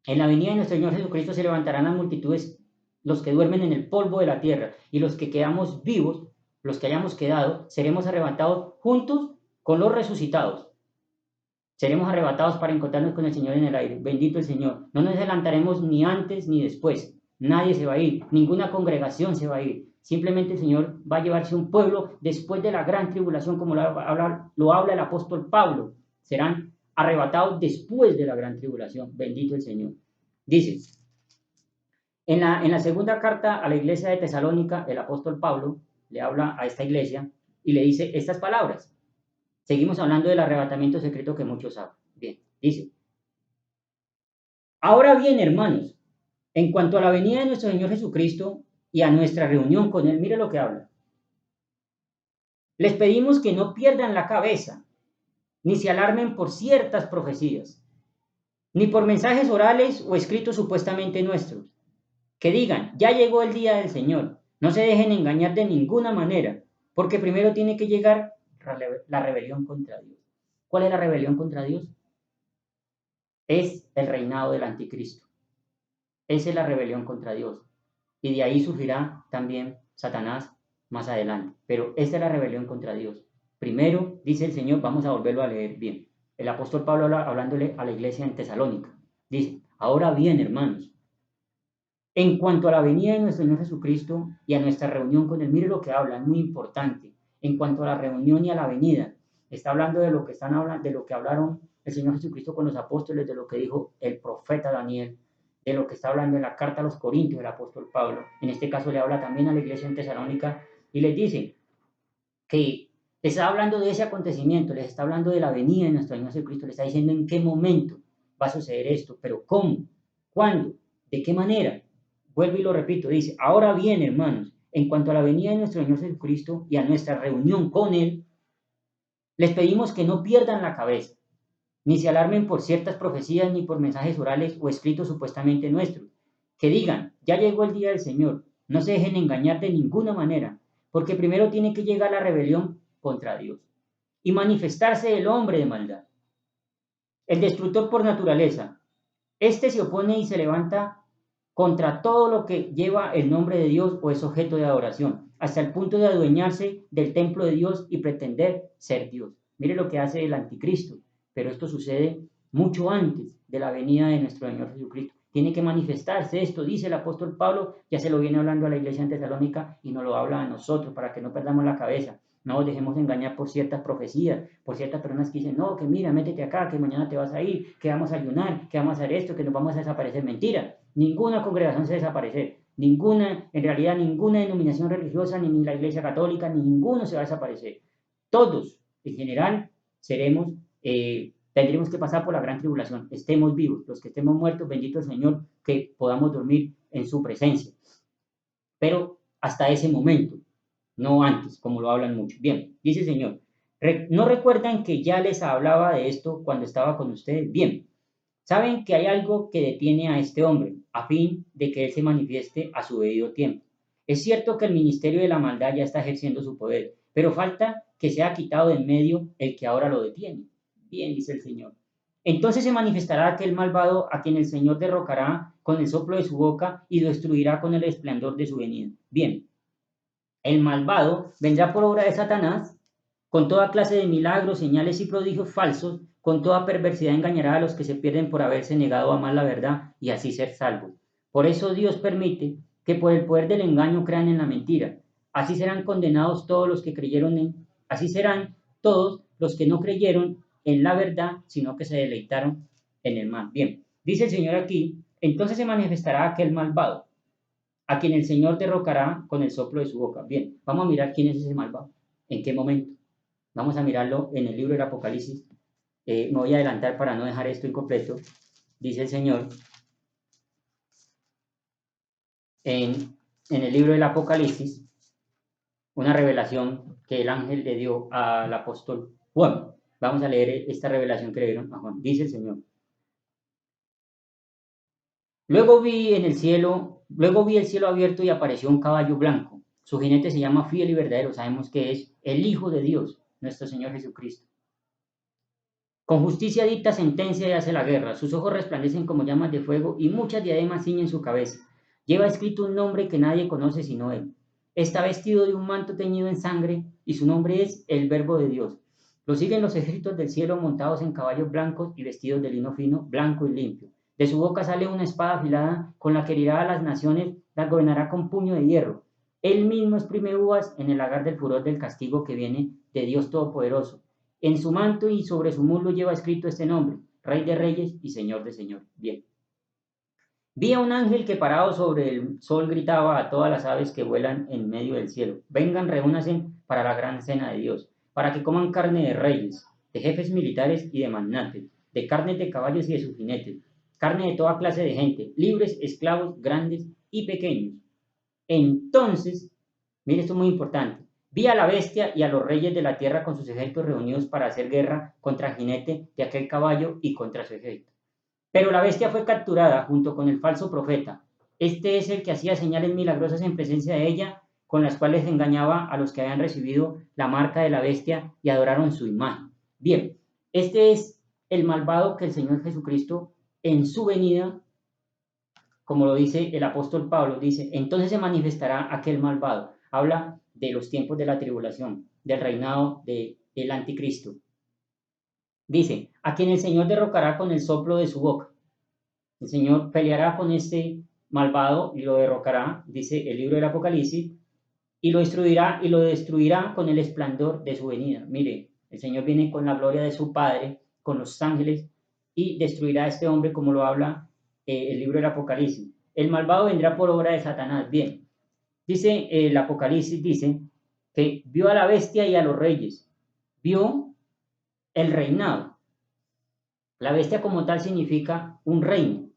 En la venida de nuestro Señor Jesucristo se levantarán las multitudes, los que duermen en el polvo de la tierra, y los que quedamos vivos, los que hayamos quedado, seremos arrebatados juntos con los resucitados. Seremos arrebatados para encontrarnos con el Señor en el aire. Bendito el Señor. No nos adelantaremos ni antes ni después. Nadie se va a ir. Ninguna congregación se va a ir. Simplemente el Señor va a llevarse un pueblo después de la gran tribulación, como lo habla el apóstol Pablo. Serán arrebatados después de la gran tribulación. Bendito el Señor. Dice, en la segunda carta a la iglesia de Tesalónica, el apóstol Pablo le habla a esta iglesia y le dice estas palabras. Seguimos hablando del arrebatamiento secreto que muchos saben. Bien, dice. Ahora bien, hermanos, en cuanto a la venida de nuestro Señor Jesucristo y a nuestra reunión con Él, mire lo que habla. Les pedimos que no pierdan la cabeza, ni se alarmen por ciertas profecías, ni por mensajes orales o escritos supuestamente nuestros, que digan, ya llegó el día del Señor. No se dejen engañar de ninguna manera, porque primero tiene que llegar la rebelión contra Dios. ¿Cuál es la rebelión contra Dios? Es el reinado del anticristo. Esa es la rebelión contra Dios. Y de ahí surgirá también Satanás más adelante. Pero esta es la rebelión contra Dios. Primero, dice el Señor, vamos a volverlo a leer bien. El apóstol Pablo hablándole a la iglesia en Tesalónica. Dice, ahora bien, hermanos, en cuanto a la venida de nuestro Señor Jesucristo y a nuestra reunión con Él, mire lo que habla, es muy importante. En cuanto a la reunión y a la venida, está hablando de lo que están hablando, de lo que hablaron el Señor Jesucristo con los apóstoles, de lo que dijo el profeta Daniel, de lo que está hablando en la carta a los Corintios el apóstol Pablo. En este caso le habla también a la iglesia en Tesalónica y les dice que está hablando de ese acontecimiento, les está hablando de la venida de nuestro Señor Jesucristo, les está diciendo en qué momento va a suceder esto, pero cómo, cuándo, de qué manera. Vuelvo y lo repito, dice, ahora bien, hermanos, en cuanto a la venida de nuestro Señor Jesucristo y a nuestra reunión con Él, les pedimos que no pierdan la cabeza, ni se alarmen por ciertas profecías, ni por mensajes orales o escritos supuestamente nuestros, que digan, ya llegó el día del Señor, no se dejen engañar de ninguna manera, porque primero tiene que llegar la rebelión contra Dios y manifestarse el hombre de maldad, el destructor por naturaleza. Este se opone y se levanta contra todo lo que lleva el nombre de Dios o es objeto de adoración, hasta el punto de adueñarse del templo de Dios y pretender ser Dios. Mire lo que hace el anticristo, pero esto sucede mucho antes de la venida de nuestro Señor Jesucristo. Tiene que manifestarse esto, dice el apóstol Pablo, ya se lo viene hablando a la iglesia en Tesalónica y nos lo habla a nosotros para que no perdamos la cabeza. No nos dejemos engañar por ciertas profecías, por ciertas personas que dicen, no, que mira, métete acá, que mañana te vas a ir, que vamos a ayunar, que vamos a hacer esto, que nos vamos a desaparecer. Mentira, ninguna congregación se desaparece, ninguna, en realidad ninguna denominación religiosa, ni la iglesia católica, ni ninguno se va a desaparecer. Todos, en general, tendremos que pasar por la gran tribulación, estemos vivos, los que estemos muertos, bendito el Señor, que podamos dormir en su presencia. Pero hasta ese momento, no antes, como lo hablan mucho. Bien, dice el Señor, ¿no recuerdan que ya les hablaba de esto cuando estaba con ustedes? Bien, saben que hay algo que detiene a este hombre, a fin de que él se manifieste a su debido tiempo. Es cierto que el ministerio de la maldad ya está ejerciendo su poder, pero falta que sea quitado de en medio el que ahora lo detiene. Bien, dice el Señor. Entonces se manifestará aquel malvado a quien el Señor derrocará con el soplo de su boca y destruirá con el resplandor de su venida. Bien, el malvado vendrá por obra de Satanás, con toda clase de milagros, señales y prodigios falsos, con toda perversidad engañará a los que se pierden por haberse negado a amar la verdad y así ser salvos. Por eso Dios permite que por el poder del engaño crean en la mentira. Así serán condenados todos los que así serán todos los que no creyeron en la verdad, sino que se deleitaron en el mal. Bien, dice el Señor aquí, entonces se manifestará aquel malvado, a quien el Señor derrocará con el soplo de su boca. Bien, vamos a mirar quién es ese malvado, en qué momento. Vamos a mirarlo en el libro del Apocalipsis. Me voy a adelantar para no dejar esto incompleto. Dice el Señor en el libro del Apocalipsis, una revelación que el ángel le dio al apóstol Juan. Vamos a leer esta revelación que le dieron a Juan. Dice el Señor. Luego vi el cielo abierto y apareció un caballo blanco. Su jinete se llama Fiel y Verdadero. Sabemos que es el Hijo de Dios, nuestro Señor Jesucristo. Con justicia dicta sentencia y hace la guerra. Sus ojos resplandecen como llamas de fuego y muchas diademas ciñen su cabeza. Lleva escrito un nombre que nadie conoce sino él. Está vestido de un manto teñido en sangre y su nombre es el Verbo de Dios. Lo siguen los ejércitos del cielo montados en caballos blancos y vestidos de lino fino, blanco y limpio. De su boca sale una espada afilada con la que herirá a las naciones, las gobernará con puño de hierro. Él mismo exprime uvas en el lagar del furor del castigo que viene de Dios Todopoderoso. En su manto y sobre su muslo lleva escrito este nombre, Rey de Reyes y Señor de Señores. Bien. Vi a un ángel que parado sobre el sol gritaba a todas las aves que vuelan en medio del cielo, vengan, reúnanse para la gran cena de Dios, para que coman carne de reyes, de jefes militares y de magnates, de carnes de caballos y de sus jinetes, carne de toda clase de gente, libres, esclavos, grandes y pequeños. Entonces, mire esto es muy importante, vi a la bestia y a los reyes de la tierra con sus ejércitos reunidos para hacer guerra contra el jinete de aquel caballo y contra su ejército. Pero la bestia fue capturada junto con el falso profeta. Este es el que hacía señales milagrosas en presencia de ella, con las cuales engañaba a los que habían recibido la marca de la bestia y adoraron su imagen. Bien, este es el malvado que el Señor Jesucristo en su venida, como lo dice el apóstol Pablo, dice, entonces se manifestará aquel malvado. Habla de los tiempos de la tribulación, del reinado del anticristo. Dice, a quien el Señor derrocará con el soplo de su boca. El Señor peleará con este malvado y lo derrocará, dice el libro del Apocalipsis, y lo destruirá con el esplendor de su venida. Mire, el Señor viene con la gloria de su Padre, con los ángeles, y destruirá a este hombre como lo habla el libro del Apocalipsis. El malvado vendrá por obra de Satanás. Bien, dice el Apocalipsis, dice que vio a la bestia y a los reyes, vio el reinado. La bestia como tal significa un reino.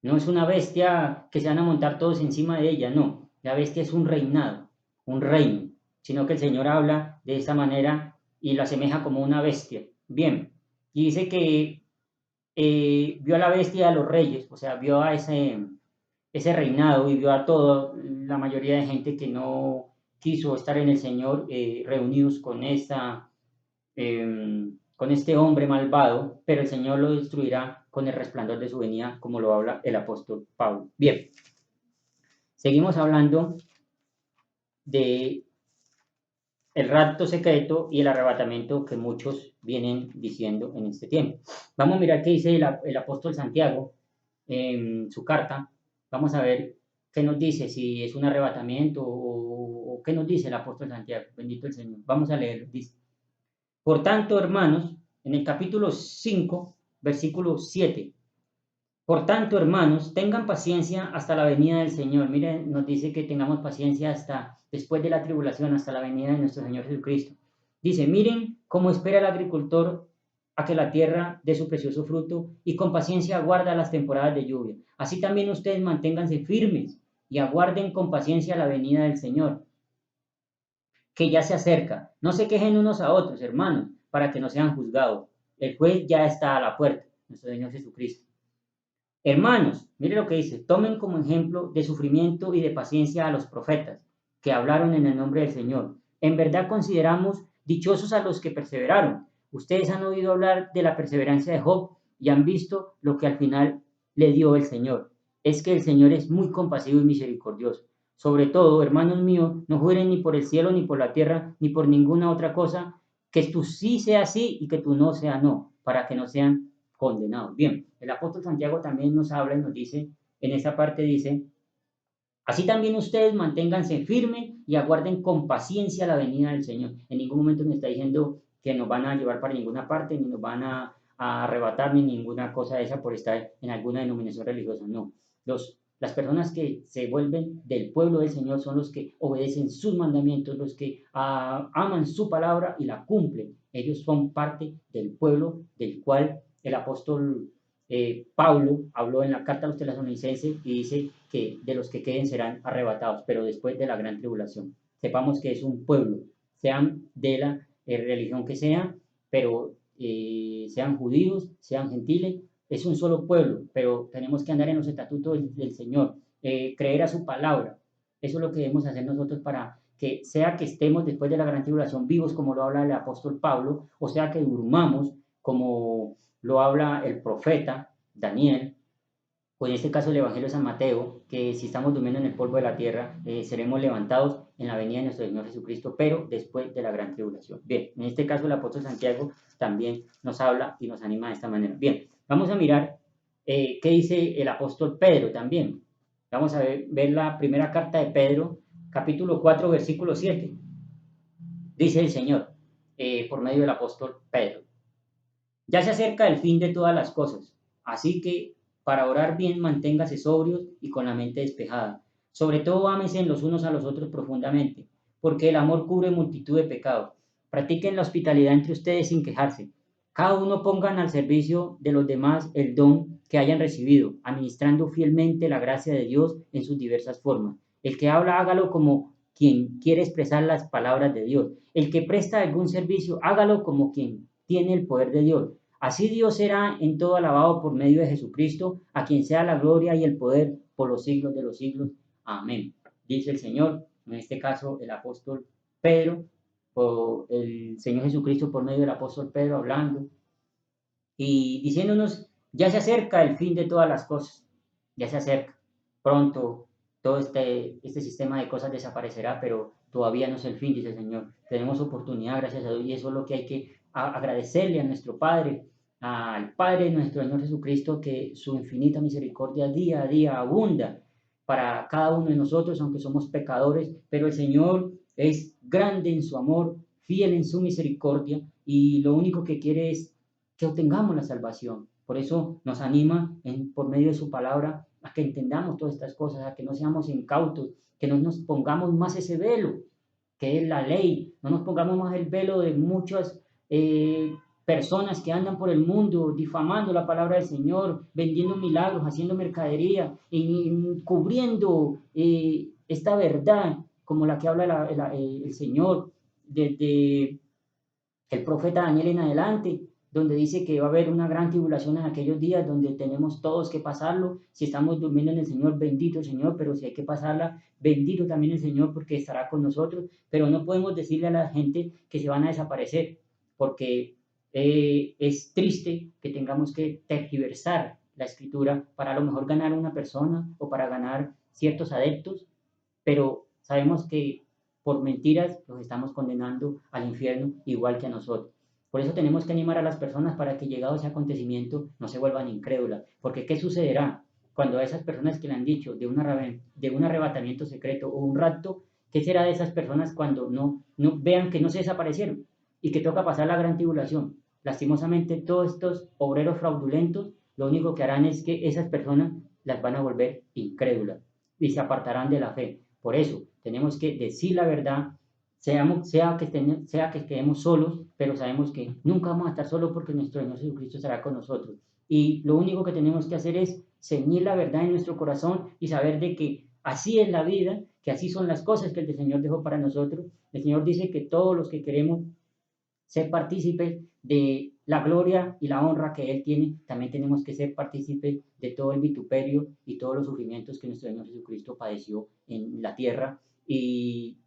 No es una bestia que se van a montar todos encima de ella, no. La bestia es un reinado, un reino, sino que el Señor habla de esta manera y lo asemeja como una bestia. Bien, y dice que vio a la bestia y a los reyes, o sea, vio a ese reinado y vio a toda la mayoría de gente que no quiso estar en el Señor reunidos con este hombre malvado, pero el Señor lo destruirá con el resplandor de su venida, como lo habla el apóstol Pablo. Bien, seguimos hablando de el rapto secreto y el arrebatamiento que muchos vienen diciendo en este tiempo. Vamos a mirar qué dice el apóstol Santiago en su carta. Vamos a ver qué nos dice, si es un arrebatamiento o qué nos dice el apóstol Santiago. Bendito el Señor. Vamos a leer. Dice, por tanto, hermanos, en el capítulo 5, versículo 7, por tanto, hermanos, tengan paciencia hasta la venida del Señor. Miren, nos dice que tengamos paciencia hasta después de la tribulación, hasta la venida de nuestro Señor Jesucristo. Dice, miren cómo espera el agricultor a que la tierra dé su precioso fruto y con paciencia aguarda las temporadas de lluvia. Así también ustedes manténganse firmes y aguarden con paciencia la venida del Señor, que ya se acerca. No se quejen unos a otros, hermanos, para que no sean juzgados. El juez ya está a la puerta, nuestro Señor Jesucristo. Hermanos, mire lo que dice, tomen como ejemplo de sufrimiento y de paciencia a los profetas que hablaron en el nombre del Señor. En verdad consideramos dichosos a los que perseveraron. Ustedes han oído hablar de la perseverancia de Job y han visto lo que al final le dio el Señor. Es que el Señor es muy compasivo y misericordioso. Sobre todo, hermanos míos, no juren ni por el cielo, ni por la tierra, ni por ninguna otra cosa, que tú sí sea sí y que tú no sea no, para que no sean condenados. Bien, el apóstol Santiago también nos habla y nos dice, en esa parte dice, así también ustedes manténganse firmes y aguarden con paciencia la venida del Señor. En ningún momento nos está diciendo que nos van a llevar para ninguna parte, ni nos van a arrebatar, ni ninguna cosa de esa por estar en alguna denominación religiosa. No, las personas que se vuelven del pueblo del Señor son los que obedecen sus mandamientos, los que aman su palabra y la cumplen. Ellos son parte del pueblo del cual el apóstol Pablo habló en la carta a los tesalonicenses y dice que de los que queden serán arrebatados, pero después de la gran tribulación. Sepamos que es un pueblo, sean de la religión que sean, pero sean judíos, sean gentiles, es un solo pueblo, pero tenemos que andar en los estatutos del Señor, creer a su palabra. Eso es lo que debemos hacer nosotros para que sea que estemos después de la gran tribulación vivos, como lo habla el apóstol Pablo, o sea que durmamos como lo habla el profeta Daniel, o en este caso el Evangelio de San Mateo, que si estamos durmiendo en el polvo de la tierra, seremos levantados en la venida de nuestro Señor Jesucristo, pero después de la gran tribulación. Bien, en este caso el apóstol Santiago también nos habla y nos anima de esta manera. Bien, vamos a mirar qué dice el apóstol Pedro también. Vamos a ver la primera carta de Pedro, capítulo 4, versículo 7. Dice el Señor, por medio del apóstol Pedro. Ya se acerca el fin de todas las cosas, así que para orar bien manténgase sobrios y con la mente despejada. Sobre todo ámense los unos a los otros profundamente, porque el amor cubre multitud de pecados. Practiquen la hospitalidad entre ustedes sin quejarse. Cada uno pongan al servicio de los demás el don que hayan recibido, administrando fielmente la gracia de Dios en sus diversas formas. El que habla, hágalo como quien quiere expresar las palabras de Dios. El que presta algún servicio, hágalo como quien tiene el poder de Dios. Así Dios será en todo alabado por medio de Jesucristo, a quien sea la gloria y el poder por los siglos de los siglos. Amén. Dice el Señor, en este caso el apóstol Pedro, o el Señor Jesucristo por medio del apóstol Pedro hablando y diciéndonos, ya se acerca el fin de todas las cosas, ya se acerca. Pronto todo este sistema de cosas desaparecerá, pero todavía no es el fin, dice el Señor. Tenemos oportunidad, gracias a Dios, y eso es lo que hay que agradecerle a nuestro Padre, al Padre de nuestro Señor Jesucristo, que su infinita misericordia día a día abunda para cada uno de nosotros, aunque somos pecadores, pero el Señor es grande en su amor, fiel en su misericordia, y lo único que quiere es que obtengamos la salvación. Por eso nos anima por medio de su palabra a que entendamos todas estas cosas, a que no seamos incautos, que no nos pongamos más ese velo, que es la ley, no nos pongamos más el velo de muchas personas que andan por el mundo difamando la palabra del Señor, vendiendo milagros, haciendo mercadería, y cubriendo esta verdad como la que habla el Señor desde el profeta Daniel en adelante, donde dice que va a haber una gran tribulación en aquellos días, donde tenemos todos que pasarlo. Si estamos durmiendo en el Señor, bendito el Señor, pero si hay que pasarla, bendito también el Señor, porque estará con nosotros. Pero no podemos decirle a la gente que se van a desaparecer, porque es triste que tengamos que tergiversar la escritura para a lo mejor ganar una persona o para ganar ciertos adeptos, pero sabemos que por mentiras los estamos condenando al infierno igual que a nosotros. Por eso tenemos que animar a las personas para que llegado ese acontecimiento no se vuelvan incrédulas, porque ¿qué sucederá cuando a esas personas que le han dicho de un arrebatamiento secreto o un rapto, qué será de esas personas cuando no vean que no se desaparecieron y que toca pasar la gran tribulación? Lastimosamente todos estos obreros fraudulentos lo único que harán es que esas personas las van a volver incrédulas y se apartarán de la fe. Por eso tenemos que decir la verdad, sea que estemos solos, pero sabemos que nunca vamos a estar solos porque nuestro Señor Jesucristo estará con nosotros. Y lo único que tenemos que hacer es ceñir la verdad en nuestro corazón y saber de que así es la vida, que así son las cosas que el Señor dejó para nosotros. El Señor dice que todos los que queremos ser partícipes de la gloria y la honra que Él tiene, también tenemos que ser partícipes de todo el vituperio y todos los sufrimientos que nuestro Señor Jesucristo padeció en la tierra. Y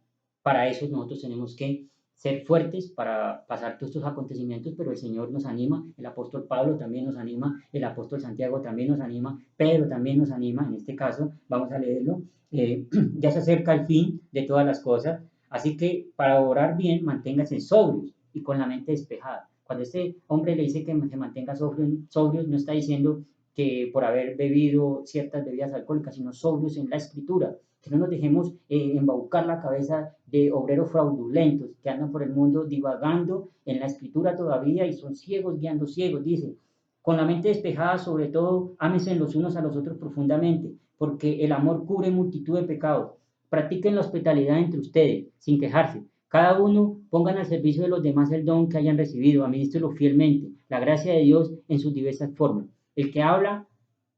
para eso nosotros tenemos que ser fuertes para pasar todos estos acontecimientos, pero el Señor nos anima, el apóstol Pablo también nos anima, el apóstol Santiago también nos anima, Pedro también nos anima, en este caso, vamos a leerlo, ya se acerca el fin de todas las cosas, así que para orar bien, manténgase sobrios y con la mente despejada. Cuando este hombre le dice que se mantenga sobrios, no está diciendo que por haber bebido ciertas bebidas alcohólicas, sino sobrios en la escritura, que no nos dejemos embaucar la cabeza de obreros fraudulentos que andan por el mundo divagando en la escritura todavía y son ciegos guiando ciegos, dice. Con la mente despejada, sobre todo, ámense los unos a los otros profundamente, porque el amor cubre multitud de pecados. Practiquen la hospitalidad entre ustedes, sin quejarse. Cada uno pongan al servicio de los demás el don que hayan recibido, administrelo fielmente, la gracia de Dios en sus diversas formas. El que habla,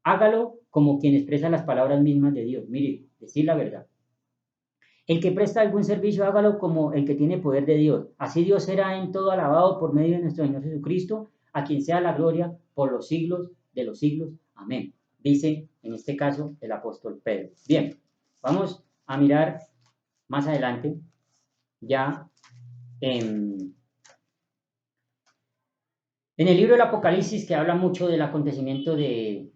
hágalo como quien expresa las palabras mismas de Dios. Mire, decir la verdad. El que presta algún servicio, hágalo como el que tiene poder de Dios. Así Dios será en todo alabado por medio de nuestro Señor Jesucristo, a quien sea la gloria por los siglos de los siglos. Amén. Dice en este caso el apóstol Pedro. Bien, vamos a mirar más adelante ya en En el libro del Apocalipsis, que habla mucho del acontecimiento de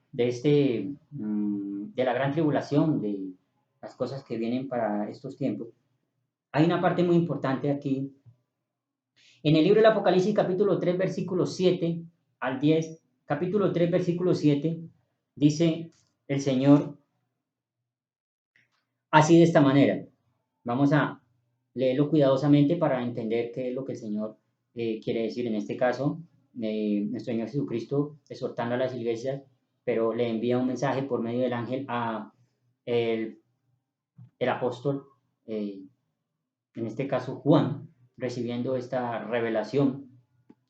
la gran tribulación, de las cosas que vienen para estos tiempos, hay una parte muy importante aquí. En el libro del Apocalipsis, capítulo 3, versículo 7 al 10, capítulo 3, versículo 7, dice el Señor así de esta manera. Vamos a leerlo cuidadosamente para entender qué es lo que el Señor quiere decir. En este caso, nuestro Señor Jesucristo exhortando a las iglesias, pero le envía un mensaje por medio del ángel a el apóstol, en este caso Juan, recibiendo esta revelación.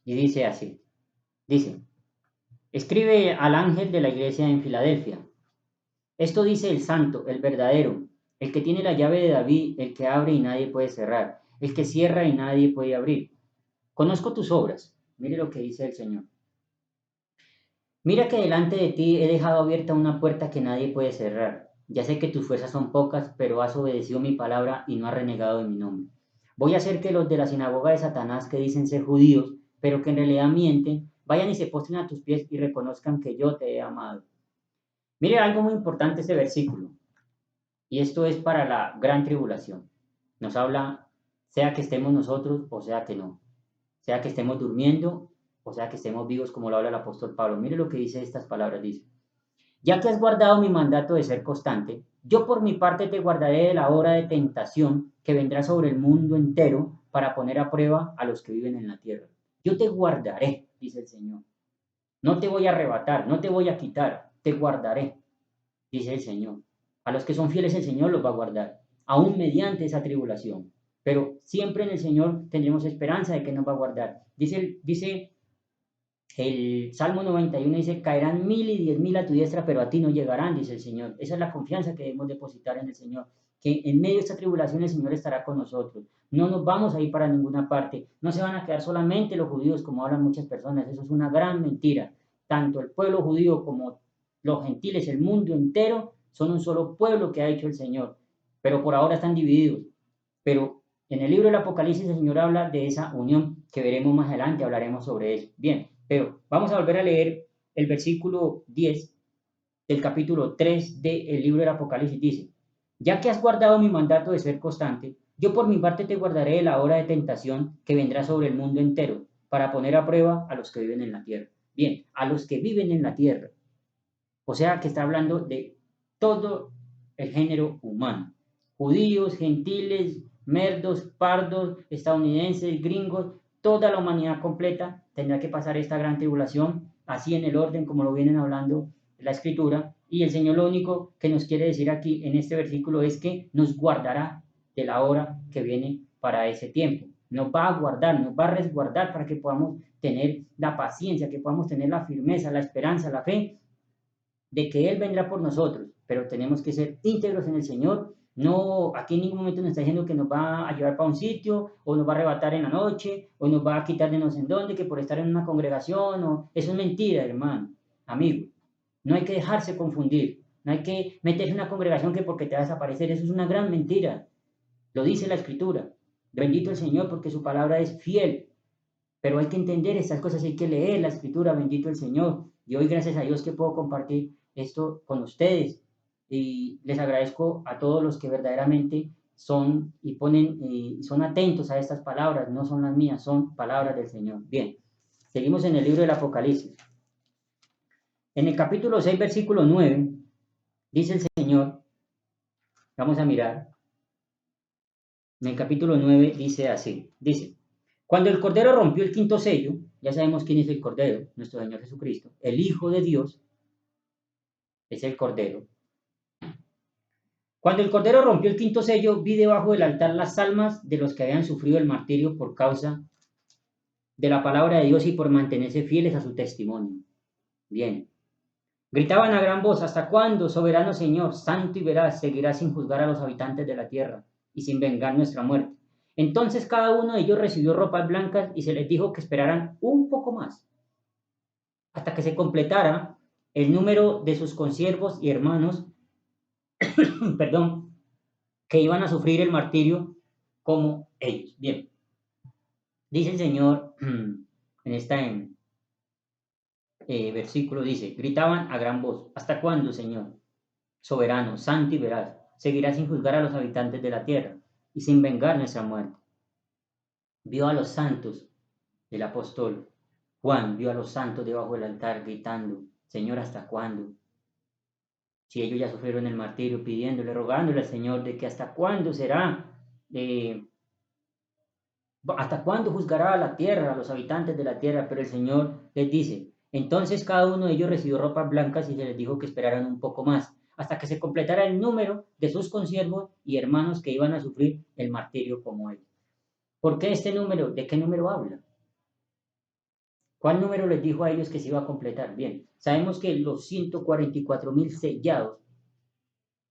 Y dice así, dice, escribe al ángel de la iglesia en Filadelfia. Esto dice el santo, el verdadero, el que tiene la llave de David, el que abre y nadie puede cerrar, el que cierra y nadie puede abrir. Conozco tus obras. Mire lo que dice el Señor. Mira que delante de ti he dejado abierta una puerta que nadie puede cerrar. Ya sé que tus fuerzas son pocas, pero has obedecido mi palabra y no has renegado de mi nombre. Voy a hacer que los de la sinagoga de Satanás, que dicen ser judíos, pero que en realidad mienten, vayan y se postren a tus pies y reconozcan que yo te he amado. Mire algo muy importante este versículo, y esto es para la gran tribulación. Nos habla, sea que estemos nosotros o sea que no, sea que estemos durmiendo o sea que estemos vivos, como lo habla el apóstol Pablo. Mire lo que dice estas palabras, dice, ya que has guardado mi mandato de ser constante, yo por mi parte te guardaré de la hora de tentación que vendrá sobre el mundo entero para poner a prueba a los que viven en la tierra. Yo te guardaré, dice el Señor. No te voy a arrebatar, no te voy a quitar, te guardaré, dice el Señor. A los que son fieles el Señor los va a guardar, aún mediante esa tribulación. Pero siempre en el Señor tendremos esperanza de que nos va a guardar. Dice el Salmo 91, dice, caerán 1000 y 10.000 a tu diestra, pero a ti no llegarán, dice el Señor. Esa es la confianza que debemos depositar en el Señor, que en medio de esta tribulación el Señor estará con nosotros. No nos vamos a ir para ninguna parte. No se van a quedar solamente los judíos, como hablan muchas personas. Eso es una gran mentira. Tanto el pueblo judío como los gentiles, el mundo entero, son un solo pueblo que ha hecho el Señor. Pero por ahora están divididos. Pero en el libro del Apocalipsis el Señor habla de esa unión que veremos más adelante, hablaremos sobre eso. Bien, pero vamos a volver a leer el versículo 10 del capítulo 3 del libro del Apocalipsis. Dice, ya que has guardado mi mandato de ser constante, yo por mi parte te guardaré de la hora de tentación que vendrá sobre el mundo entero para poner a prueba a los que viven en la tierra. Bien, a los que viven en la tierra. O sea que está hablando de todo el género humano. Judíos, gentiles, merdos, pardos, estadounidenses, gringos, toda la humanidad completa tendrá que pasar esta gran tribulación, así en el orden como lo vienen hablando la escritura. Y el Señor lo único que nos quiere decir aquí en este versículo es que nos guardará de la hora que viene para ese tiempo. Nos va a guardar, nos va a resguardar para que podamos tener la paciencia, que podamos tener la firmeza, la esperanza, la fe de que Él vendrá por nosotros, pero tenemos que ser íntegros en el Señor. No, aquí en ningún momento nos está diciendo que nos va a llevar para un sitio, o nos va a arrebatar en la noche, o nos va a quitar de no sé en dónde, que por estar en una congregación, o eso es mentira, hermano, amigo. No hay que dejarse confundir, no hay que meterse en una congregación que porque te va a desaparecer, eso es una gran mentira. Lo dice la Escritura. Bendito el Señor porque su palabra es fiel. Pero hay que entender estas cosas, hay que leer la Escritura, bendito el Señor. Y hoy, gracias a Dios, que puedo compartir esto con ustedes. Y les agradezco a todos los que verdaderamente son y ponen y son atentos a estas palabras. No son las mías, son palabras del Señor. Bien, seguimos en el libro del Apocalipsis. En el capítulo 6, versículo 9, dice el Señor, vamos a mirar, en el capítulo 9 dice así, dice, cuando el Cordero rompió el quinto sello, ya sabemos quién es el Cordero, nuestro Señor Jesucristo, el Hijo de Dios es el Cordero. Cuando el Cordero rompió el quinto sello, vi debajo del altar las almas de los que habían sufrido el martirio por causa de la palabra de Dios y por mantenerse fieles a su testimonio. Bien. Gritaban a gran voz, ¿hasta cuándo, soberano Señor, santo y veraz, seguirás sin juzgar a los habitantes de la tierra y sin vengar nuestra muerte? Entonces cada uno de ellos recibió ropas blancas y se les dijo que esperaran un poco más, hasta que se completara el número de sus consiervos y hermanos, perdón, que iban a sufrir el martirio como ellos. Bien, dice el Señor en esta versículo dice, gritaban a gran voz, ¿hasta cuándo, Señor? Soberano, santo y veraz, seguirás sin juzgar a los habitantes de la tierra y sin vengar nuestra muerte. Vio a los santos, el apóstol Juan vio a los santos debajo del altar gritando, Señor, ¿hasta cuándo? Si ellos ya sufrieron el martirio, pidiéndole, rogándole al Señor de que hasta cuándo será, hasta cuándo juzgará a la tierra, a los habitantes de la tierra, pero el Señor les dice, entonces cada uno de ellos recibió ropas blancas y se les dijo que esperaran un poco más, hasta que se completara el número de sus consiervos y hermanos que iban a sufrir el martirio como ellos. ¿Por qué este número? ¿De qué número habla? ¿Cuál número les dijo a ellos que se iba a completar? Bien, sabemos que los 144.000 sellados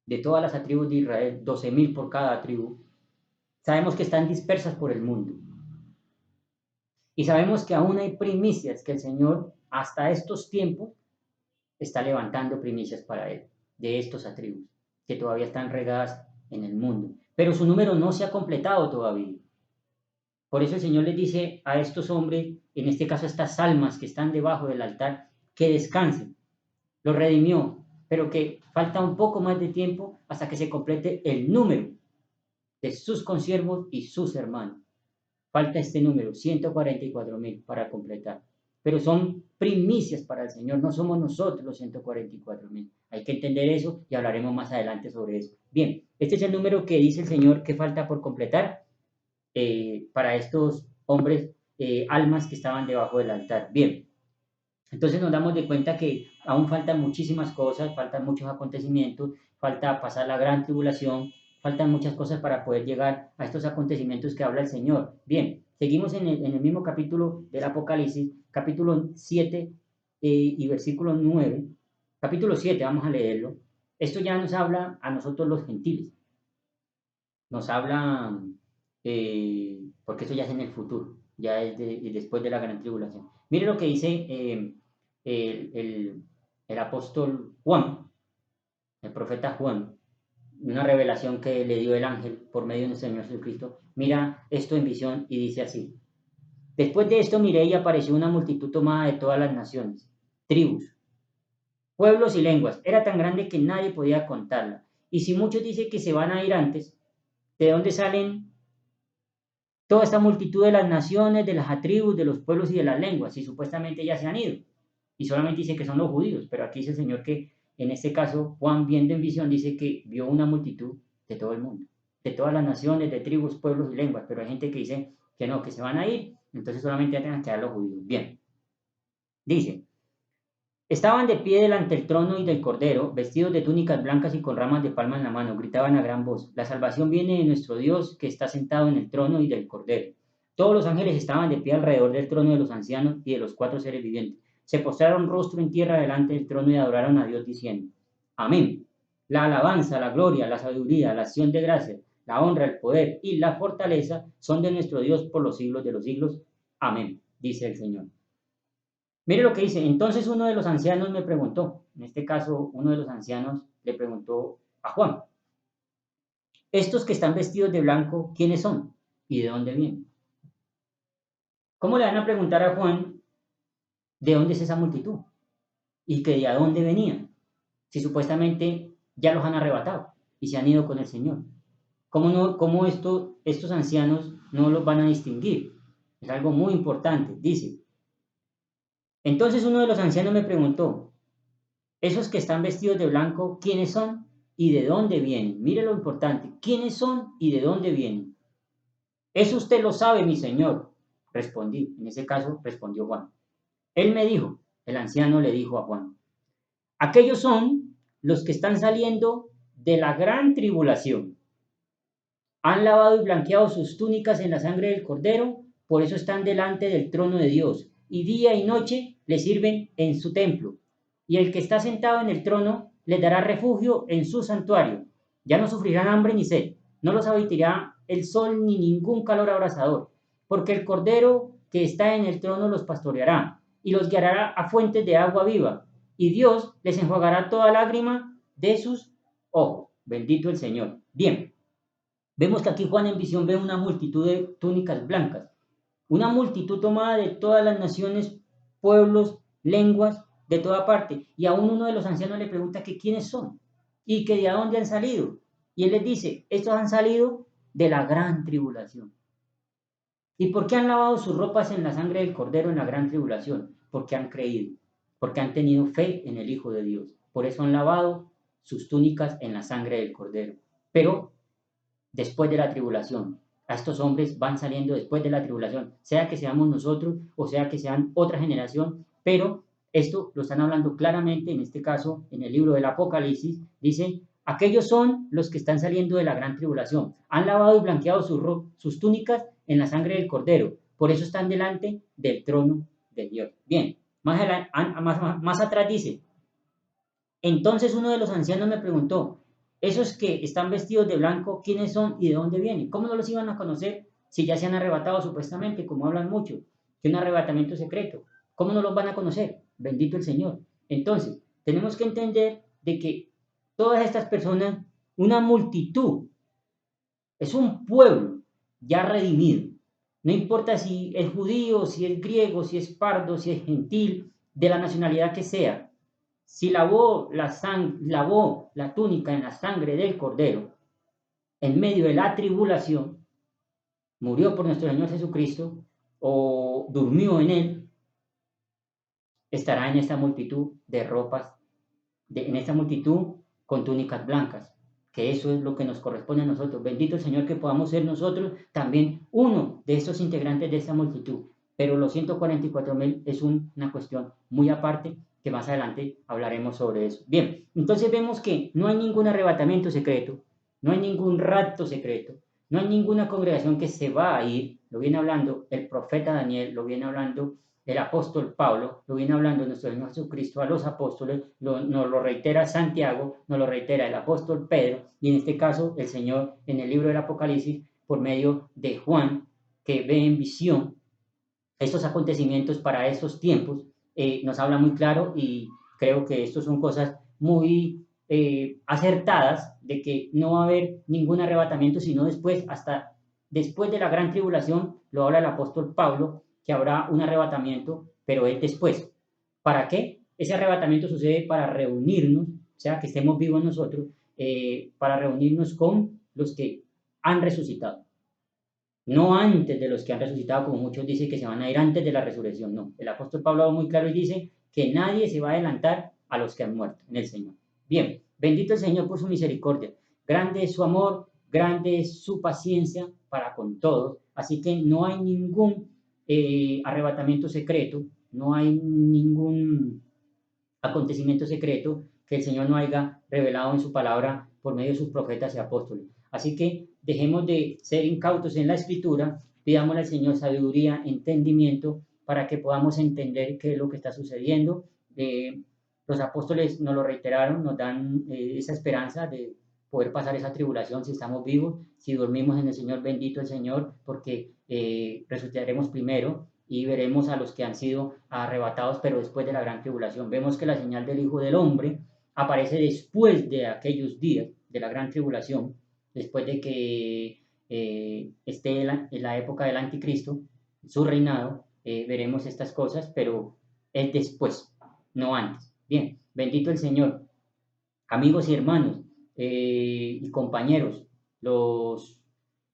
de todas las tribus de Israel, 12.000 por cada tribu, sabemos que están dispersas por el mundo. Y sabemos que aún hay primicias que el Señor, hasta estos tiempos, está levantando primicias para Él, de estos tribus, que todavía están regadas en el mundo. Pero su número no se ha completado todavía. Por eso el Señor les dice a estos hombres, en este caso a estas almas que están debajo del altar, que descansen. Los redimió, pero que falta un poco más de tiempo hasta que se complete el número de sus consiervos y sus hermanos. Falta este número, 144.000 para completar. Pero son primicias para el Señor, no somos nosotros los 144.000. Hay que entender eso y hablaremos más adelante sobre eso. Bien, este es el número que dice el Señor que falta por completar para estos hombres, almas que estaban debajo del altar. Bien, entonces nos damos de cuenta que aún faltan muchísimas cosas, faltan muchos acontecimientos, falta pasar la gran tribulación, faltan muchas cosas para poder llegar a estos acontecimientos que habla el Señor. Bien, seguimos en el mismo capítulo del Apocalipsis, capítulo 7 y versículo 9. Capítulo 7, vamos a leerlo. Esto ya nos habla a nosotros los gentiles. Nos habla, porque eso ya es en el futuro, ya es después de la gran tribulación. Mire lo que dice el apóstol Juan, el profeta Juan, una revelación que le dio el ángel por medio de nuestro Señor Jesucristo. Mira esto en visión y dice así. Después de esto miré y apareció una multitud tomada de todas las naciones, tribus, pueblos y lenguas. Era tan grande que nadie podía contarla. Y si muchos dicen que se van a ir antes, ¿de dónde salen toda esta multitud de las naciones, de las tribus, de los pueblos y de las lenguas? Y supuestamente ya se han ido. Y solamente dice que son los judíos, pero aquí dice el Señor que en este caso Juan, viendo en visión, dice que vio una multitud de todo el mundo, de todas las naciones, de tribus, pueblos y lenguas, pero hay gente que dice que no, que se van a ir, entonces solamente tengan que quedar los judíos. Bien, dice, estaban de pie delante del trono y del Cordero, vestidos de túnicas blancas y con ramas de palma en la mano, gritaban a gran voz, la salvación viene de nuestro Dios que está sentado en el trono y del Cordero. Todos los ángeles estaban de pie alrededor del trono de los ancianos y de los 4 seres vivientes. Se postraron rostro en tierra delante del trono y adoraron a Dios diciendo, amén. La alabanza, la gloria, la sabiduría, la acción de gracias, la honra, el poder y la fortaleza son de nuestro Dios por los siglos de los siglos. Amén, dice el Señor. Mire lo que dice. Entonces uno de los ancianos me preguntó, en este caso uno de los ancianos le preguntó a Juan, estos que están vestidos de blanco, ¿quiénes son? ¿Y de dónde vienen? ¿Cómo le van a preguntar a Juan de dónde es esa multitud? Y que de a dónde venían, si supuestamente ya los han arrebatado y se han ido con el Señor. ¿Cómo estos ancianos no los van a distinguir? Es algo muy importante. Dice, entonces uno de los ancianos me preguntó, esos que están vestidos de blanco, ¿quiénes son y de dónde vienen? Mire lo importante, ¿quiénes son y de dónde vienen? Eso usted lo sabe, mi señor, respondí. En ese caso respondió Juan. Él me dijo, el anciano le dijo a Juan, aquellos son los que están saliendo de la gran tribulación. Han lavado y blanqueado sus túnicas en la sangre del Cordero, por eso están delante del trono de Dios, y día y noche le sirven en su templo. Y el que está sentado en el trono les dará refugio en su santuario. Ya no sufrirán hambre ni sed, no los habitará el sol ni ningún calor abrasador, porque el Cordero que está en el trono los pastoreará y los guiará a fuentes de agua viva, y Dios les enjuagará toda lágrima de sus ojos. Bendito el Señor. Bien, vemos que aquí Juan en visión ve una multitud de túnicas blancas, una multitud tomada de todas las naciones, pueblos, lenguas de toda parte. Y aún uno de los ancianos le pregunta que quiénes son y que de dónde han salido. Y él les dice, estos han salido de la gran tribulación. ¿Y por qué han lavado sus ropas en la sangre del Cordero en la gran tribulación? Porque han creído, porque han tenido fe en el Hijo de Dios. Por eso han lavado sus túnicas en la sangre del Cordero. Pero después de la tribulación, a estos hombres van saliendo después de la tribulación, sea que seamos nosotros o sea que sean otra generación, pero esto lo están hablando claramente, en este caso, en el libro del Apocalipsis, dice, aquellos son los que están saliendo de la gran tribulación, han lavado y blanqueado sus túnicas en la sangre del Cordero, por eso están delante del trono de Dios. Bien, más atrás dice, entonces uno de los ancianos me preguntó, esos que están vestidos de blanco, ¿quiénes son y de dónde vienen? ¿Cómo no los iban a conocer si ya se han arrebatado supuestamente, como hablan mucho, que un arrebatamiento secreto? ¿Cómo no los van a conocer? Bendito el Señor. Entonces, tenemos que entender de que todas estas personas, una multitud, es un pueblo ya redimido. No importa si es judío, si es griego, si es pardo, si es gentil, de la nacionalidad que sea, si lavó la túnica en la sangre del Cordero, en medio de la tribulación, murió por nuestro Señor Jesucristo o durmió en él, estará en esta multitud de ropas, en esta multitud con túnicas blancas, que eso es lo que nos corresponde a nosotros. Bendito el Señor que podamos ser nosotros también uno de estos integrantes de esta multitud. Pero los 144.000 es una cuestión muy aparte que más adelante hablaremos sobre eso. Bien, entonces vemos que no hay ningún arrebatamiento secreto, no hay ningún rapto secreto, no hay ninguna congregación que se va a ir, lo viene hablando el profeta Daniel, lo viene hablando el apóstol Pablo, lo viene hablando nuestro Señor Jesucristo a los apóstoles, nos lo reitera Santiago, nos lo reitera el apóstol Pedro, y en este caso el Señor en el libro del Apocalipsis, por medio de Juan, que ve en visión estos acontecimientos para esos tiempos, nos habla muy claro y creo que esto son cosas muy acertadas de que no va a haber ningún arrebatamiento, sino después, hasta después de la gran tribulación, lo habla el apóstol Pablo, que habrá un arrebatamiento, pero es después. ¿Para qué? Ese arrebatamiento sucede para reunirnos, o sea, que estemos vivos nosotros, para reunirnos con los que han resucitado. No antes de los que han resucitado, como muchos dicen que se van a ir antes de la resurrección. No, el apóstol Pablo habla muy claro y dice que nadie se va a adelantar a los que han muerto en el Señor. Bien, bendito el Señor por su misericordia. Grande es su amor, grande es su paciencia para con todos. Así que no hay ningún arrebatamiento secreto, no hay ningún acontecimiento secreto que el Señor no haya revelado en su palabra por medio de sus profetas y apóstoles. Así que dejemos de ser incautos en la escritura, pidamos al Señor sabiduría, entendimiento, para que podamos entender qué es lo que está sucediendo. Los apóstoles nos lo reiteraron, nos dan esa esperanza de poder pasar esa tribulación si estamos vivos, si dormimos en el Señor, bendito el Señor, porque resucitaremos primero y veremos a los que han sido arrebatados, pero después de la gran tribulación. Vemos que la señal del Hijo del Hombre aparece después de aquellos días de la gran tribulación, después de que esté en la época del anticristo, su reinado, veremos estas cosas, pero es después, no antes. Bien, bendito el Señor. Amigos y hermanos y compañeros,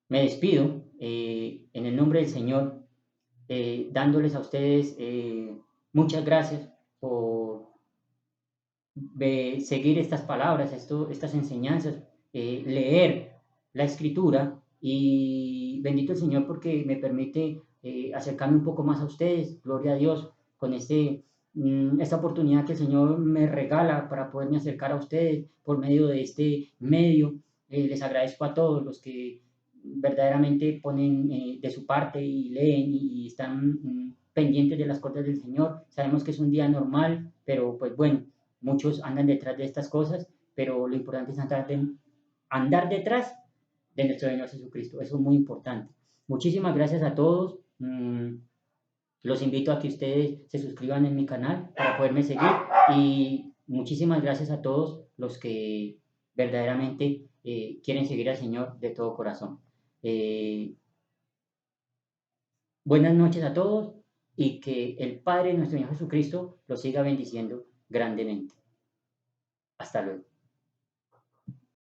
me despido en el nombre del Señor, dándoles a ustedes muchas gracias por seguir estas palabras, estas enseñanzas, leer la escritura y bendito el Señor porque me permite acercarme un poco más a ustedes, gloria a Dios, con esta oportunidad que el Señor me regala para poderme acercar a ustedes por medio de este medio. Les agradezco a todos los que verdaderamente ponen de su parte y leen y están pendientes de las cosas del Señor. Sabemos que es un día normal, pero pues bueno, muchos andan detrás de estas cosas, pero lo importante es andar detrás de nuestro Señor Jesucristo. Eso es muy importante. Muchísimas gracias a todos. Los invito a que ustedes se suscriban en mi canal para poderme seguir y muchísimas gracias a todos los que verdaderamente quieren seguir al Señor de todo corazón. Buenas noches a todos y que el Padre de nuestro Señor Jesucristo lo siga bendiciendo grandemente. Hasta luego.